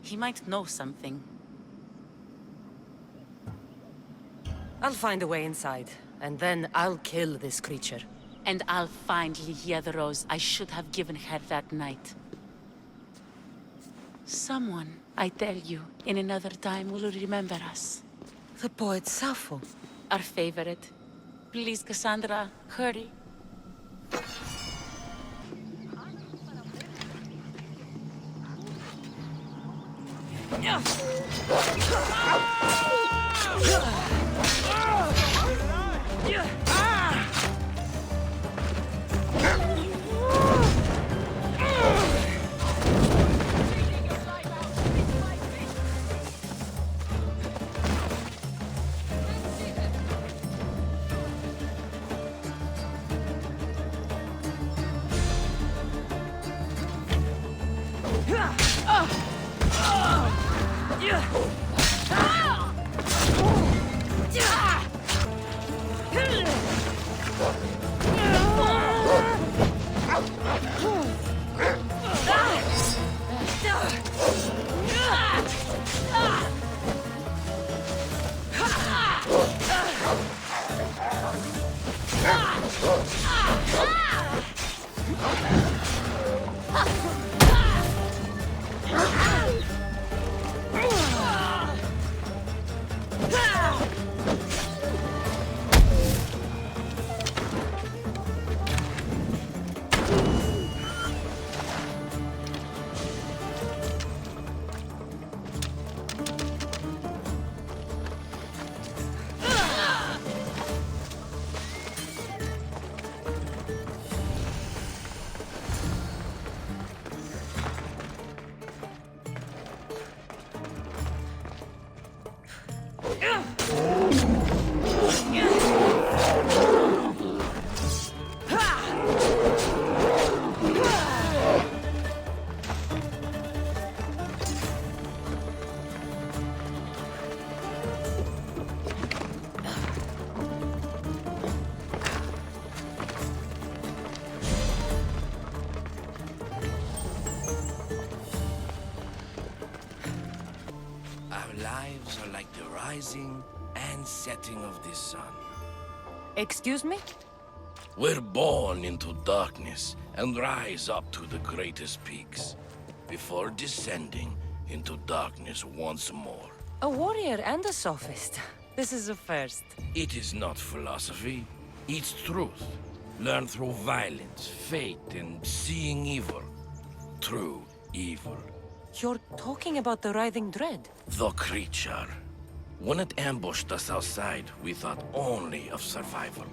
He might know something. I'll find a way inside, and then I'll kill this creature. And I'll find Ligia the rose I should have given her that night. Someone, I tell you, in another time will remember us. The poet Sappho. Our favorite. Please, Kassandra, hurry. Lives are like the rising and setting of the sun. Excuse me? We're born into darkness and rise up to the greatest peaks, before descending into darkness once more. A warrior and a sophist. This is a first. It is not philosophy, it's truth. Learn through violence, fate, and seeing evil. True evil. You're talking about the writhing dread? The creature. When it ambushed us outside, we thought only of survival.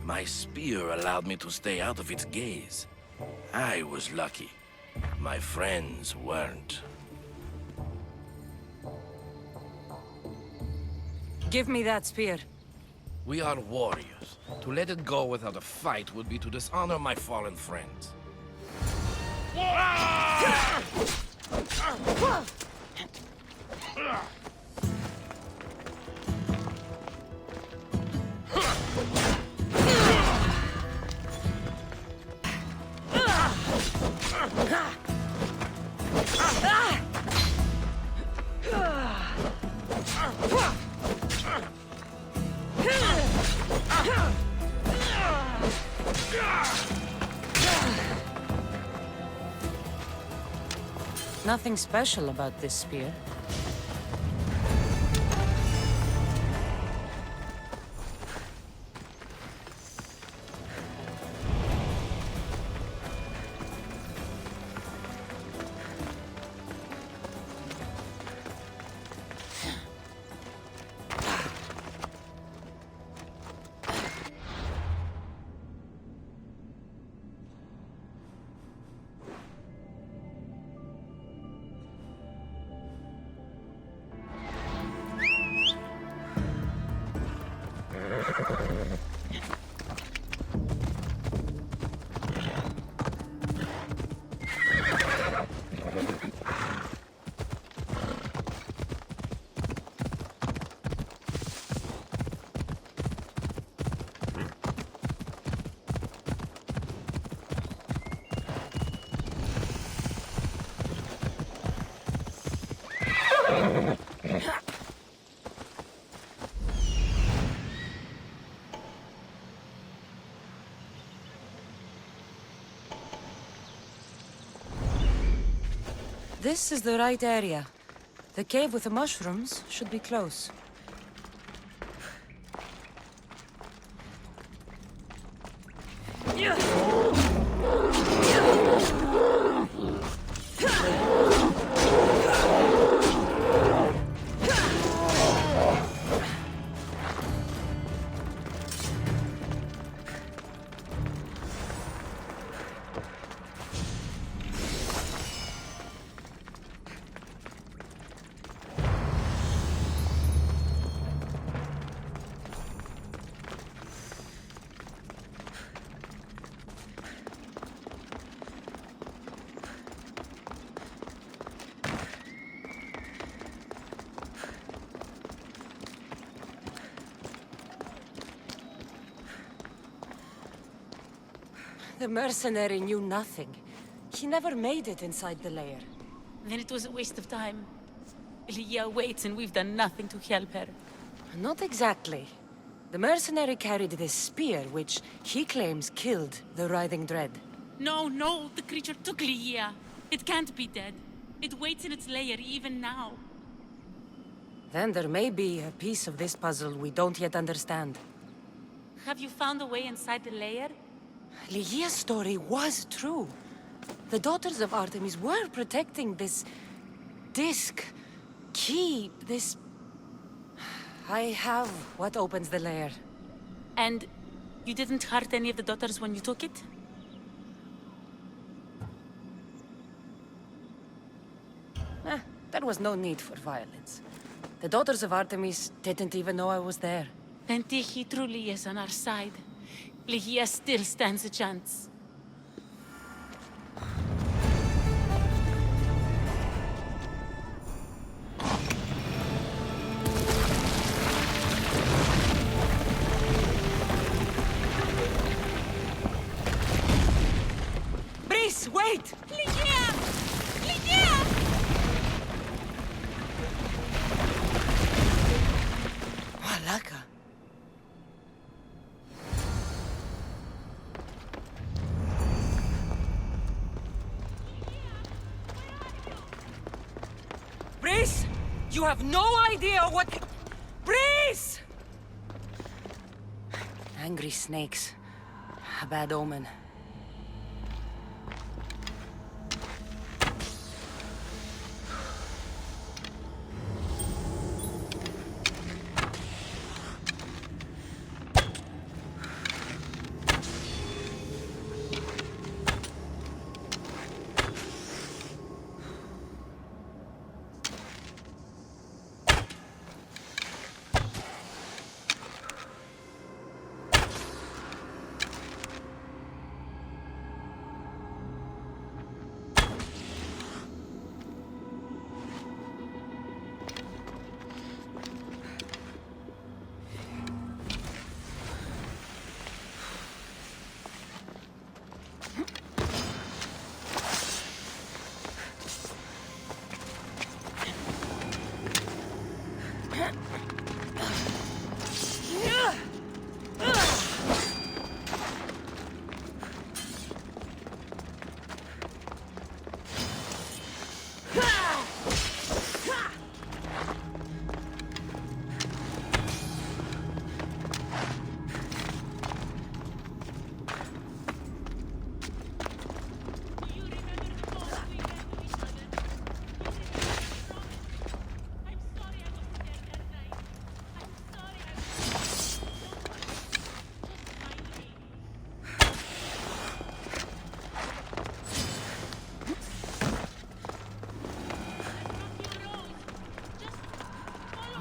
My spear allowed me to stay out of its gaze. I was lucky. My friends weren't. Give me that spear. We are warriors. To let it go without a fight would be to dishonor my fallen friends. Nothing special about this spear. This is the right area. The cave with the mushrooms should be close. The mercenary knew nothing. He never made it inside the lair. Then it was a waste of time. Lygia waits and we've done nothing to help her. Not exactly. The mercenary carried this spear, which he claims killed the writhing dread. No, no, the creature took Lygia. It can't be dead. It waits in its lair even now. Then there may be a piece of this puzzle we don't yet understand. Have you found a way inside the lair? Lygia's story was true. The daughters of Artemis were protecting this disc, key, this... I have what opens the lair. And you didn't hurt any of the daughters when you took it? There was no need for violence. The daughters of Artemis didn't even know I was there. Then Tyche truly is on our side. Lygia still stands a chance. Brice, wait! Lygia! Lygia! Malaka. Brice! You have no idea what... Brice! Angry snakes. A bad omen.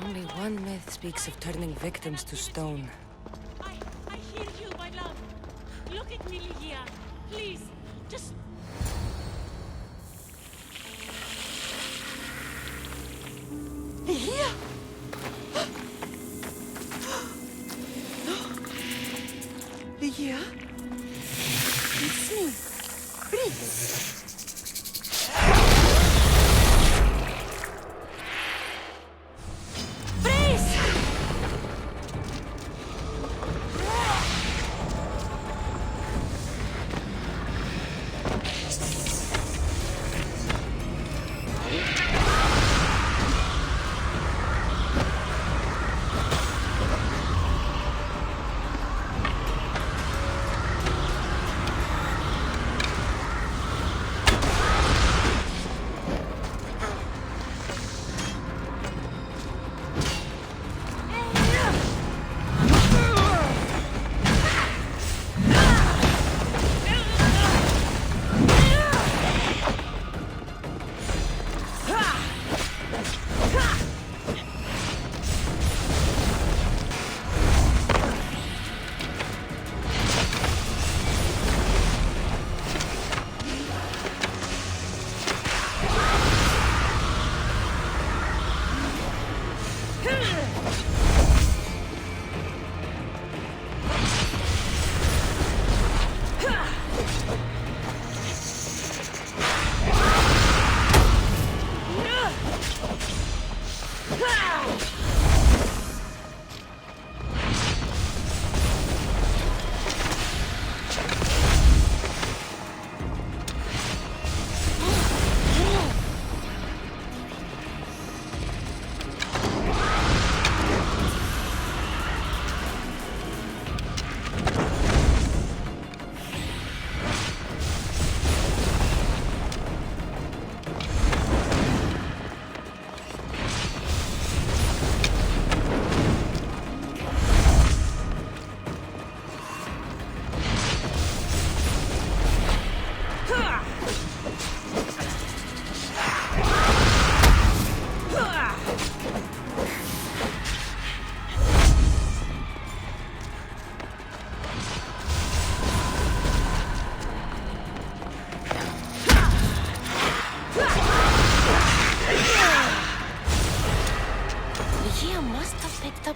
Only one myth speaks of turning victims to stone. I hear you, my love. Look at me, Ligia. Please, just... Ligia? Ligia? It's me. Breathe.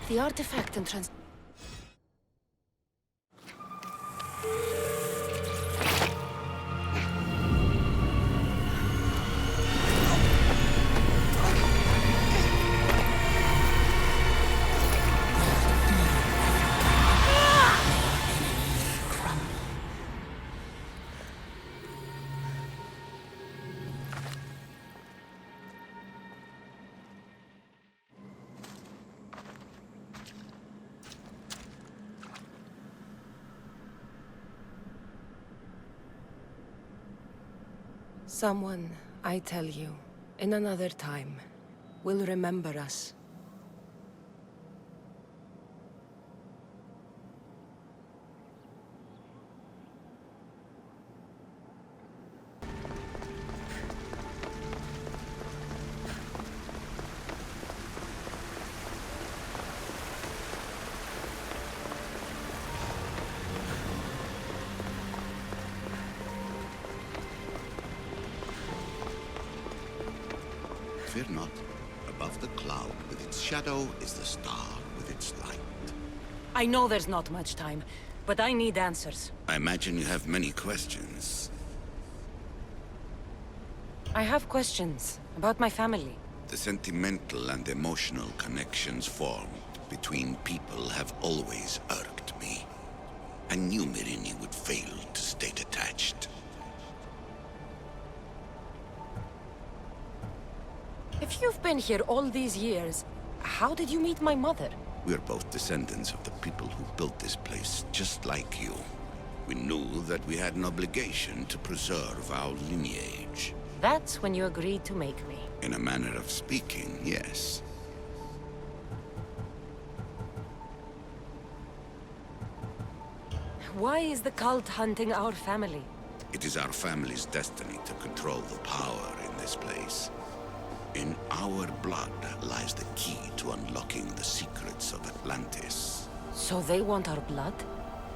The artifact and trans... Someone, I tell you, in another time, will remember us. Fear not. Above the cloud with its shadow is the star with its light. I know there's not much time, but I need answers. I imagine you have many questions. I have questions about my family. The sentimental and emotional connections formed between people have always irked me. I knew Myrini would fail to stay detached. If you've been here all these years, how did you meet my mother? We're both descendants of the people who built this place, just like you. We knew that we had an obligation to preserve our lineage. That's when you agreed to make me. In a manner of speaking, yes. Why is the cult hunting our family? It is our family's destiny to control the power in this place. In our blood lies the key to unlocking the secrets of Atlantis. So they want our blood?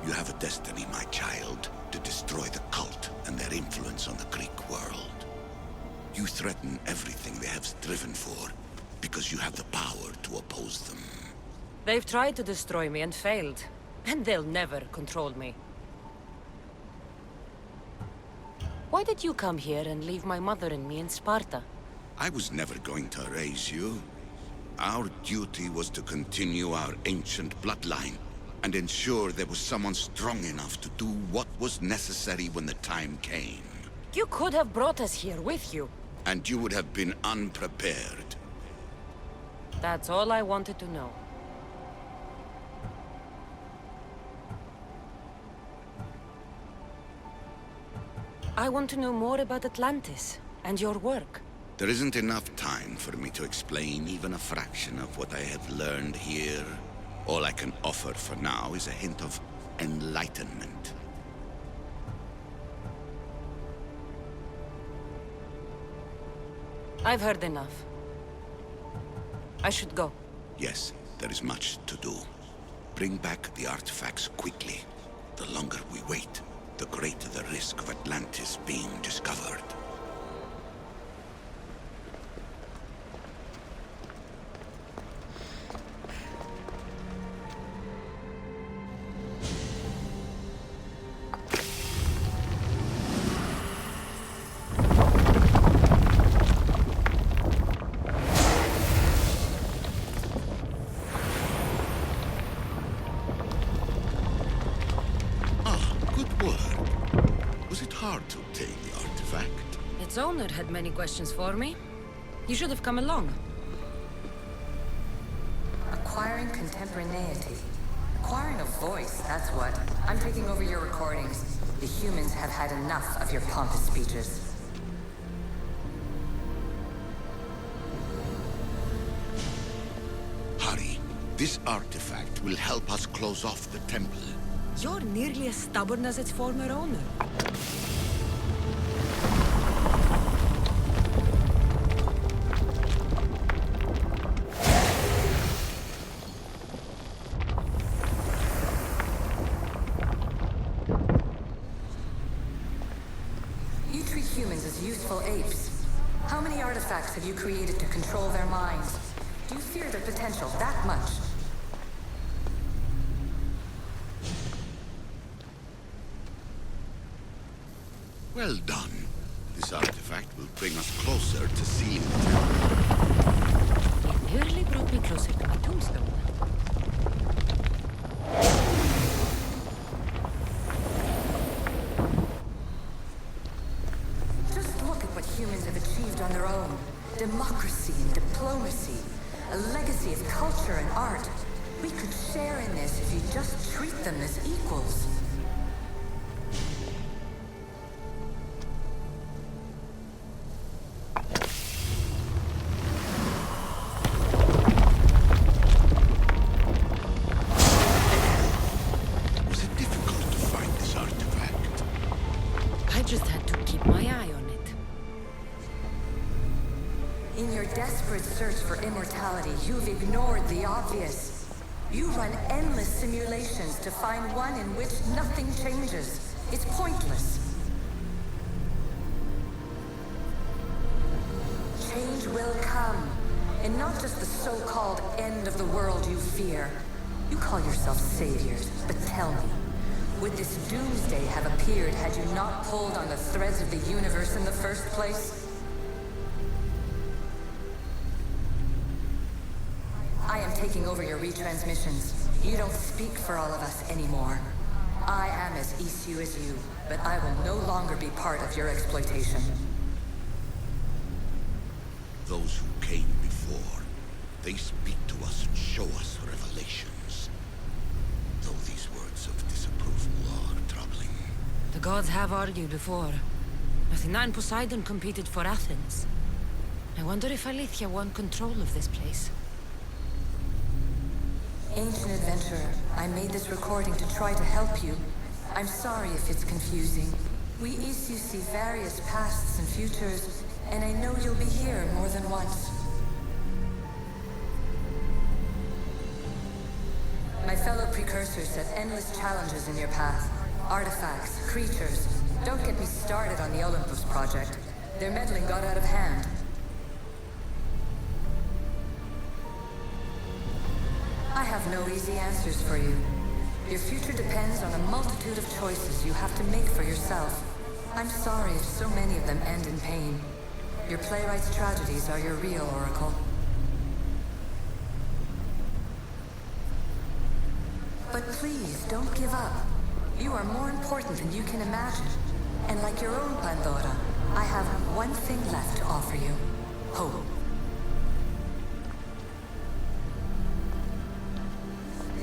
You have a destiny, my child, to destroy the cult and their influence on the Greek world. You threaten everything they have striven for, because you have the power to oppose them. They've tried to destroy me and failed, and they'll never control me. Why did you come here and leave my mother and me in Sparta? I was never going to erase you. Our duty was to continue our ancient bloodline, and ensure there was someone strong enough to do what was necessary when the time came. You could have brought us here with you. And you would have been unprepared. That's all I wanted to know. I want to know more about Atlantis and your work. There isn't enough time for me to explain even a fraction of what I have learned here. All I can offer for now is a hint of enlightenment. I've heard enough. I should go. Yes, there is much to do. Bring back the artifacts quickly. The longer we wait, the greater the risk of Atlantis being discovered. Its owner had many questions for me. You should have come along. Acquiring contemporaneity. Acquiring a voice, that's what. I'm taking over your recordings. The humans have had enough of your pompous speeches. Hurry. This artifact will help us close off the temple. You're nearly as stubborn as its former owner. You treat humans as useful apes. How many artifacts have you created to control their minds? Do you fear their potential that much? Well done. This artifact will bring us closer to seeing the temple. It nearly brought me closer to my tombstone. Just look at what humans have achieved on their own. Democracy and diplomacy. A legacy of culture and art. We could share in this if you just treat them as equals. I just had to keep my eye on it. In your desperate search for immortality, you've ignored the obvious. You run endless simulations to find one in which nothing changes. It's pointless. Change will come, and not just the so-called end of the world you fear. You call yourselves saviors, but tell me, would this doomsday have appeared had you not pulled on the threads of the universe in the first place? I am taking over your retransmissions. You don't speak for all of us anymore. I am as Isu as you, but I will no longer be part of your exploitation. Those who came before, they speak to us and show us revelations. Though these words of disapproval are troubling. The gods have argued before. Athena and Poseidon competed for Athens. I wonder if Alethea won control of this place. Ancient adventurer, I made this recording to try to help you. I'm sorry if it's confusing. We Isu see various pasts and futures, and I know you'll be here more than once. My fellow precursors set endless challenges in your path. Artifacts, creatures. Don't get me started on the Olympus project. Their meddling got out of hand. I have no easy answers for you. Your future depends on a multitude of choices you have to make for yourself. I'm sorry if so many of them end in pain. Your playwright's tragedies are your real oracle. But please, don't give up. You are more important than you can imagine. And like your own Pandora, I have one thing left to offer you. Hope.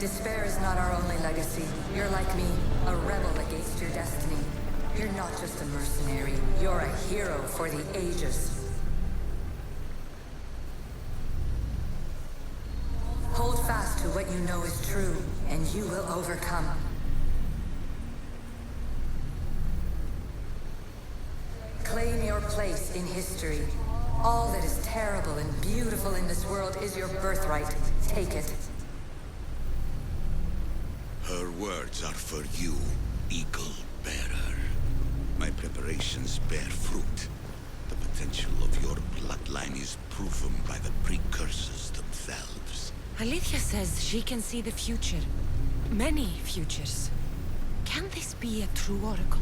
Despair is not our only legacy. You're like me, a rebel against your destiny. You're not just a mercenary, you're a hero for the ages. Hold fast to what you know is true, and you will overcome. Claim your place in history. All that is terrible and beautiful in this world is your birthright. Take it. Her words are for you, Eagle Bearer. My preparations bear fruit. The potential of your bloodline is proven by the precursors themselves. Alethea says she can see the future. Many futures. Can this be a true oracle?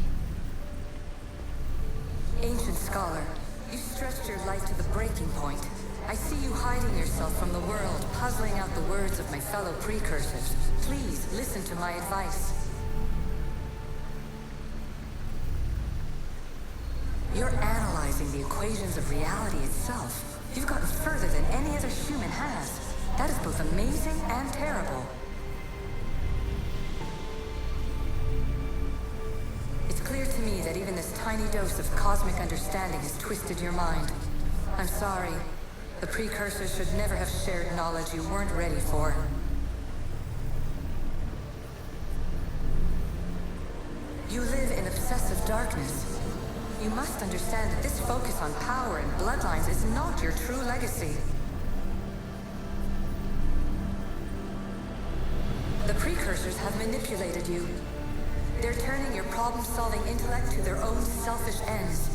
Ancient scholar, you stretched your life to the breaking point. I see you hiding yourself from the world, puzzling out the words of my fellow precursors. Please, listen to my advice. You're analyzing the equations of reality itself. You've gotten further than any other human has. That is both amazing and terrible. It's clear to me that even this tiny dose of cosmic understanding has twisted your mind. I'm sorry. The precursors should never have shared knowledge you weren't ready for. You live in obsessive darkness. You must understand that this focus on power and bloodlines is not your true legacy. The precursors have manipulated you. They're turning your problem-solving intellect to their own selfish ends.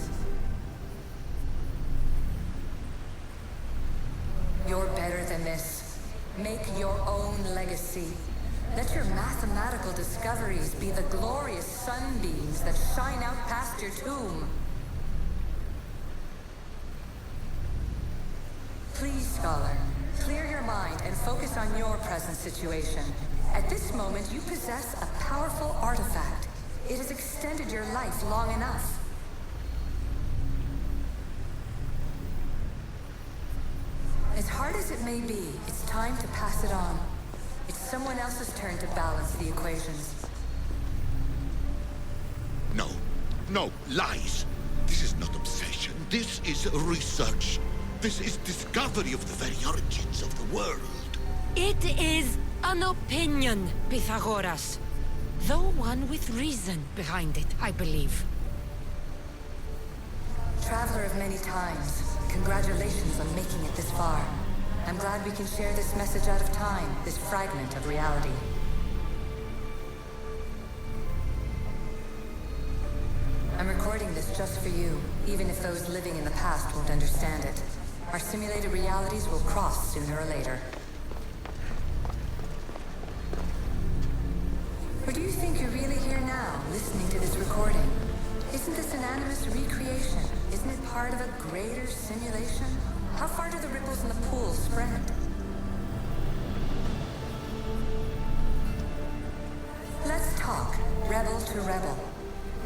You're better than this. Make your own legacy. Let your mathematical discoveries be the glorious sunbeams that shine out past your tomb. Please, scholar, clear your mind and focus on your present situation. At this moment, you possess a powerful artifact. It has extended your life long enough. As hard as it may be, it's time to pass it on. It's someone else's turn to balance the equations. No. No, lies. This is not obsession. This is research. This is discovery of the very origins of the world. It is an opinion, Pythagoras. Though one with reason behind it, I believe. traveler of many times, congratulations on making it this far. I'm glad we can share this message out of time, this fragment of reality. I'm recording this just for you, even if those living in the past won't understand it. Our simulated realities will cross sooner or later. Or do you think you're really here now, listening to this recording? Isn't this an animus recreation? Isn't it part of a greater simulation? How far do the ripples in the pool spread? Let's talk, rebel to rebel.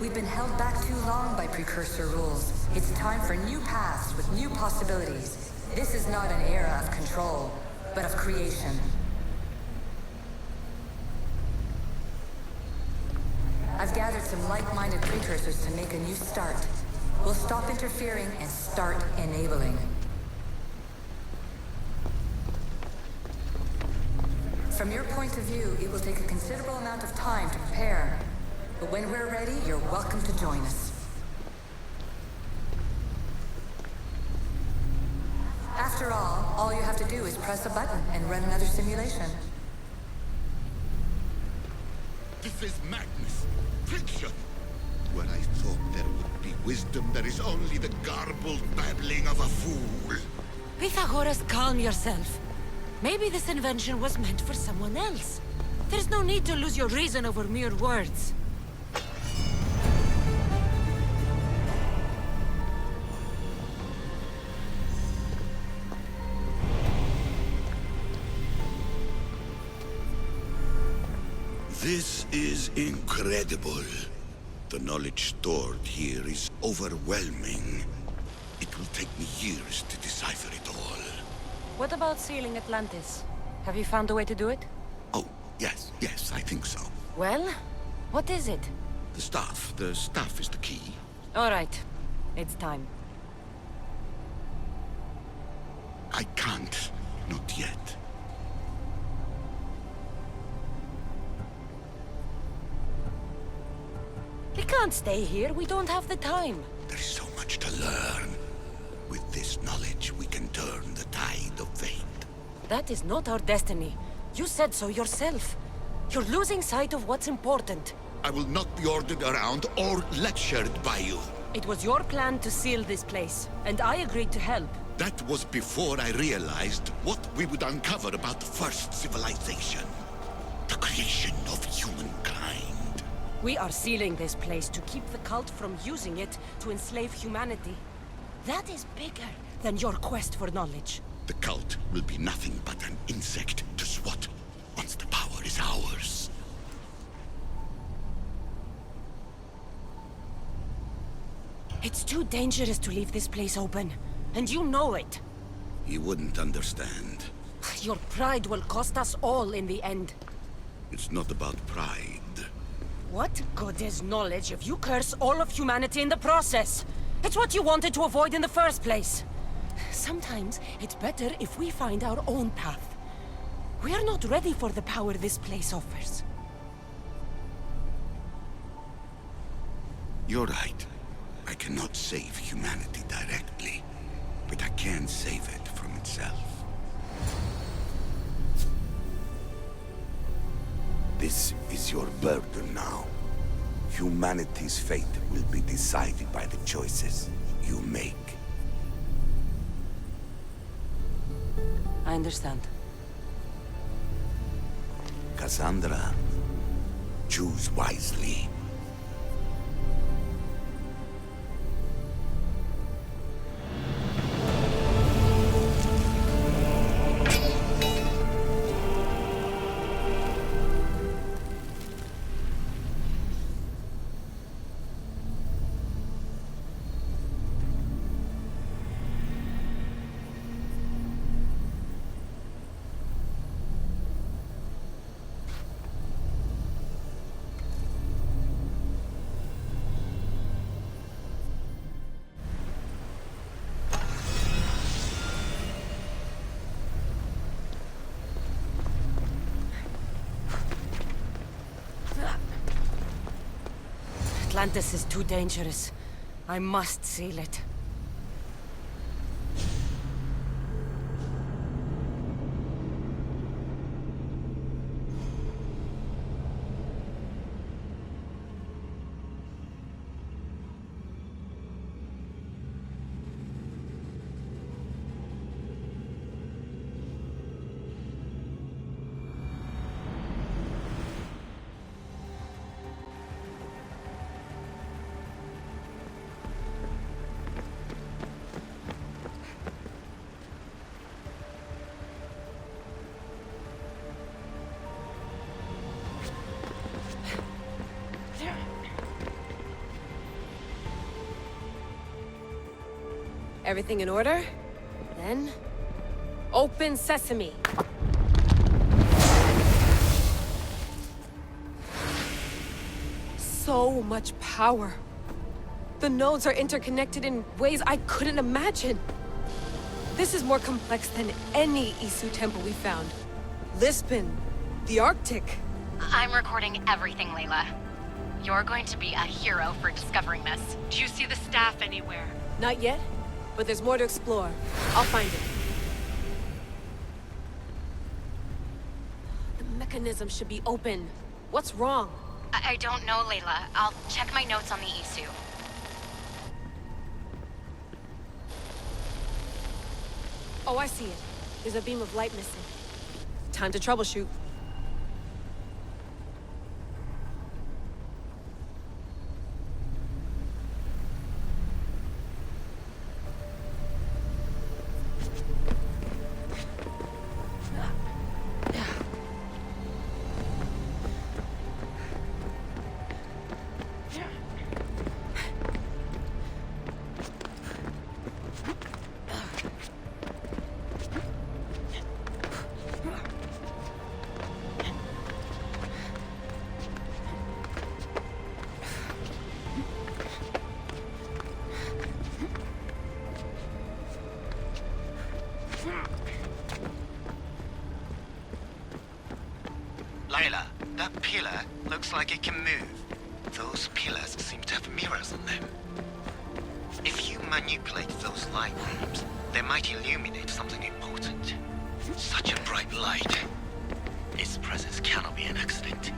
We've been held back too long by precursor rules. It's time for new paths with new possibilities. This is not an era of control, but of creation. I've gathered some like-minded precursors to make a new start. We'll stop interfering and start enabling. From your point of view, it will take a considerable amount of time to prepare. But when we're ready, you're welcome to join us. After all you have to do is press a button and run another simulation. This is madness. Fiction. Where I thought there would be wisdom, there is only the garbled babbling of a fool. Pythagoras, calm yourself. Maybe this invention was meant for someone else. There's no need to lose your reason over mere words. This is incredible. The knowledge stored here is overwhelming. It will take me years to decipher it all. What about sealing Atlantis? Have you found a way to do it? Oh, yes, I think so. Well, what is it? The staff is the key. All right, it's time. I can't, not yet. We can't stay here, we don't have the time. There is so much to learn. With this knowledge, we can turn the tide of fate. That is not our destiny. You said so yourself. You're losing sight of what's important. I will not be ordered around or lectured by you. It was your plan to seal this place, and I agreed to help. That was before I realized what we would uncover about the first civilization. The creation of humankind. We are sealing this place to keep the cult from using it to enslave humanity. That is bigger than your quest for knowledge. The cult will be nothing but an insect to swat once the power is ours. It's too dangerous to leave this place open, and you know it. He wouldn't understand. Your pride will cost us all in the end. It's not about pride. What good is knowledge if you curse all of humanity in the process? It's what you wanted to avoid in the first place. Sometimes it's better if we find our own path. We are not ready for the power this place offers. You're right. I cannot save humanity directly, but I can save it from itself. This is your burden now. Humanity's fate will be decided by the choices you make. I understand. Kassandra, choose wisely. Atlantis is too dangerous. I must seal it. Everything in order? Then... open sesame! So much power. The nodes are interconnected in ways I couldn't imagine. This is more complex than any Isu temple we found. Lisbon, the Arctic. I'm recording everything, Layla. You're going to be a hero for discovering this. Do you see the staff anywhere? Not yet, but there's more to explore. I'll find it. The mechanism should be open. What's wrong? I don't know, Layla. I'll check my notes on the Isu. Oh, I see it. There's a beam of light missing. Time to troubleshoot. Layla, that pillar looks like it can move. Those pillars seem to have mirrors on them. If you manipulate those light beams, they might illuminate something important. Such a bright light. Its presence cannot be an accident.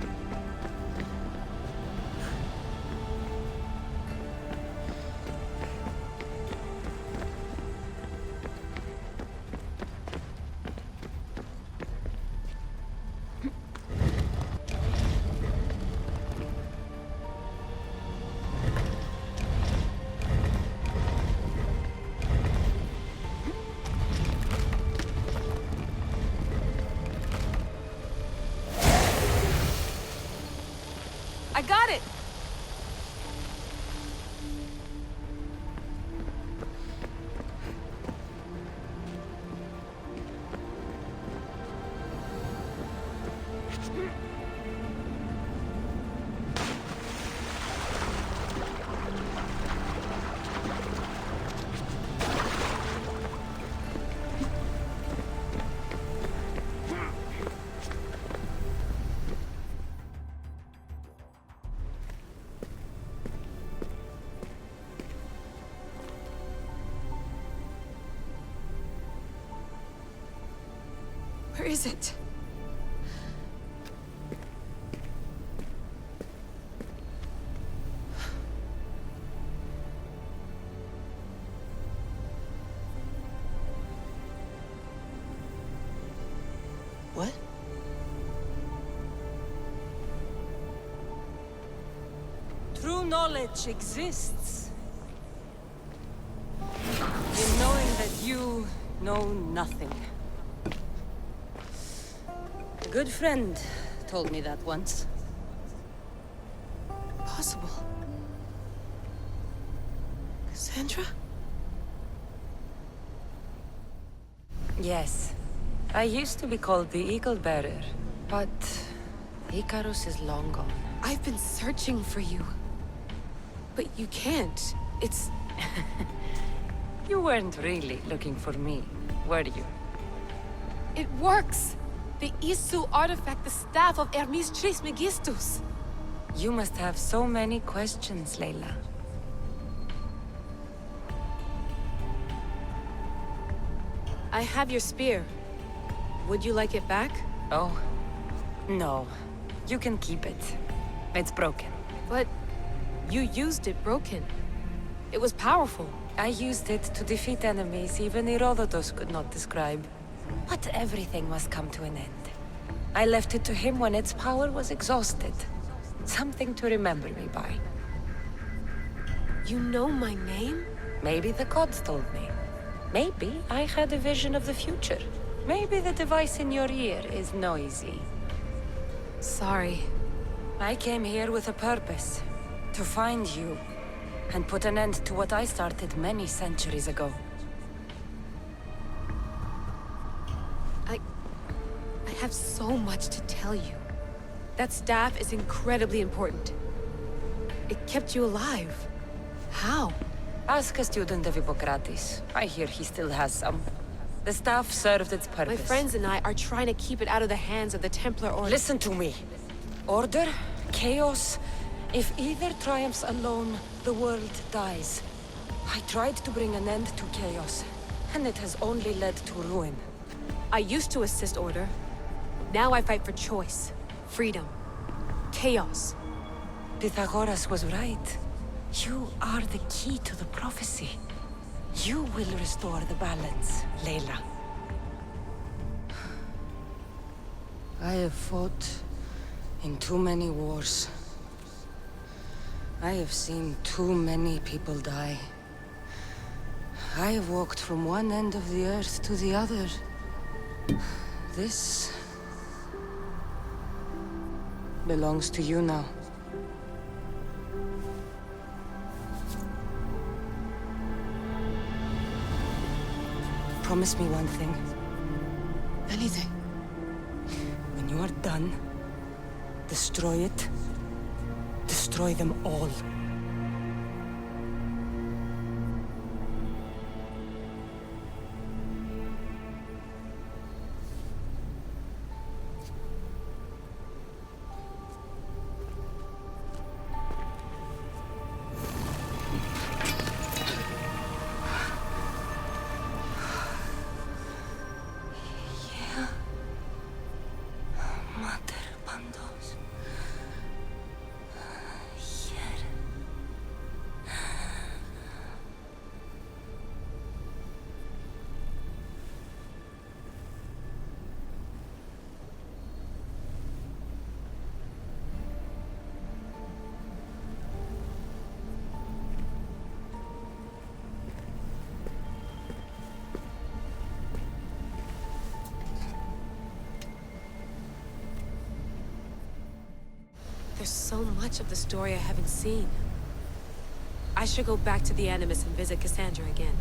I got it! Where is it? What? True knowledge exists. In knowing that you know nothing. A good friend told me that once. Possible. Kassandra? Yes. I used to be called the Eagle Bearer, but Icarus is long gone. I've been searching for you. But you can't. It's... You weren't really looking for me, were you? It works! The Isu artifact, the staff of Hermes Trismegistus. You must have so many questions, Layla. I have your spear. Would you like it back? Oh, no. You can keep it. It's broken. But you used it broken. It was powerful. I used it to defeat enemies even Herodotus could not describe. But everything must come to an end. I left it to him when its power was exhausted. Something to remember me by. You know my name? Maybe the gods told me. Maybe I had a vision of the future. Maybe the device in your ear is noisy. Sorry. I came here with a purpose. To find you. And put an end to what I started many centuries ago. have so much to tell you. That staff is incredibly important. It kept you alive. How? Ask a student of Hippocrates. I hear he still has some. The staff served its purpose. My friends and I are trying to keep it out of the hands of the Templar Order. Listen to me. Order, chaos. If either triumphs alone, the world dies. I tried to bring an end to chaos, and it has only led to ruin. I used to assist Order. Now I fight for choice, freedom, chaos. Pythagoras was right. You are the key to the prophecy. You will restore the balance, Layla. I have fought in too many wars. I have seen too many people die. I have walked from one end of the earth to the other. This belongs to you now. Promise me one thing. Anything. When you are done, destroy it. Destroy them all. There's so much of the story I haven't seen. I should go back to the Animus and visit Kassandra again.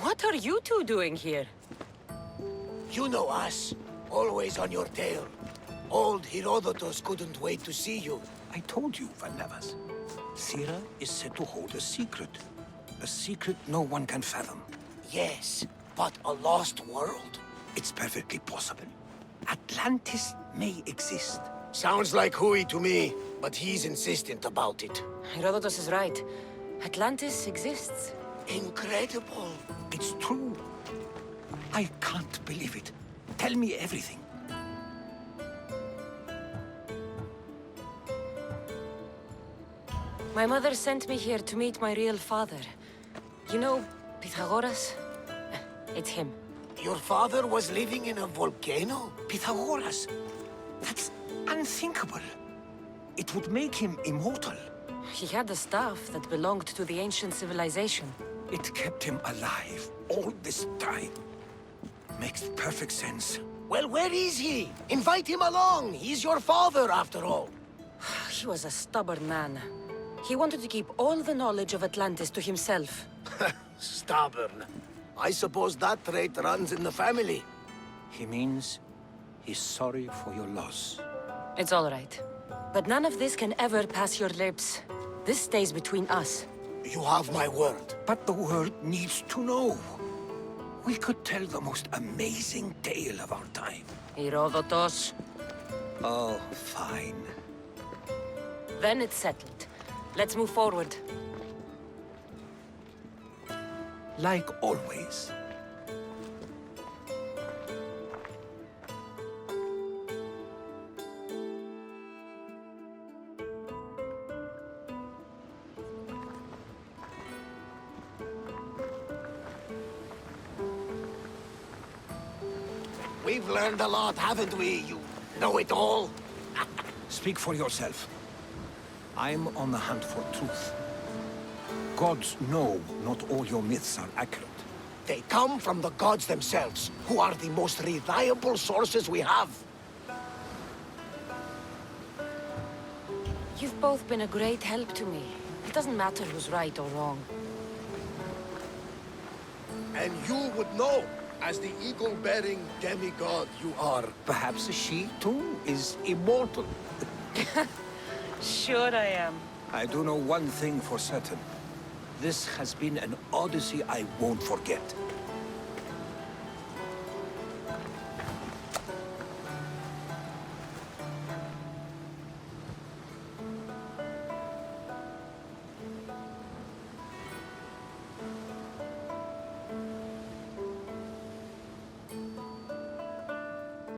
What are you two doing here? You know us. Always on your tail. Old Herodotus couldn't wait to see you. I told you, Varnavas. Sira is said to hold a secret. A secret no one can fathom. Yes, but a lost world? It's perfectly possible. Atlantis may exist. Sounds like Hui to me, but he's insistent about it. Herodotus is right. Atlantis exists. Incredible. It's true. I can't believe it. Tell me everything. My mother sent me here to meet my real father. You know, Pythagoras? It's him. Your father was living in a volcano? Pythagoras? That's unthinkable. It would make him immortal. He had a staff that belonged to the ancient civilization. It kept him alive all this time. Makes perfect sense. Well, where is he? Invite him along. He's your father, after all. He was a stubborn man. He wanted to keep all the knowledge of Atlantis to himself. Stubborn. I suppose that trait runs in the family. He means he's sorry for your loss. It's all right. But none of this can ever pass your lips. This stays between us. You have my word. But the world needs to know. We could tell the most amazing tale of our time. Herodotus. Oh, fine. Then it's settled. Let's move forward. Like always. We've learned a lot, haven't we? You know-it-all. Speak for yourself. I'm on the hunt for truth. Gods know not all your myths are accurate. They come from the gods themselves, who are the most reliable sources we have. You've both been a great help to me. It doesn't matter who's right or wrong. And you would know, as the eagle-bearing demigod you are. Perhaps she, too, is immortal. Sure I am. I do know one thing for certain. This has been an Odyssey I won't forget.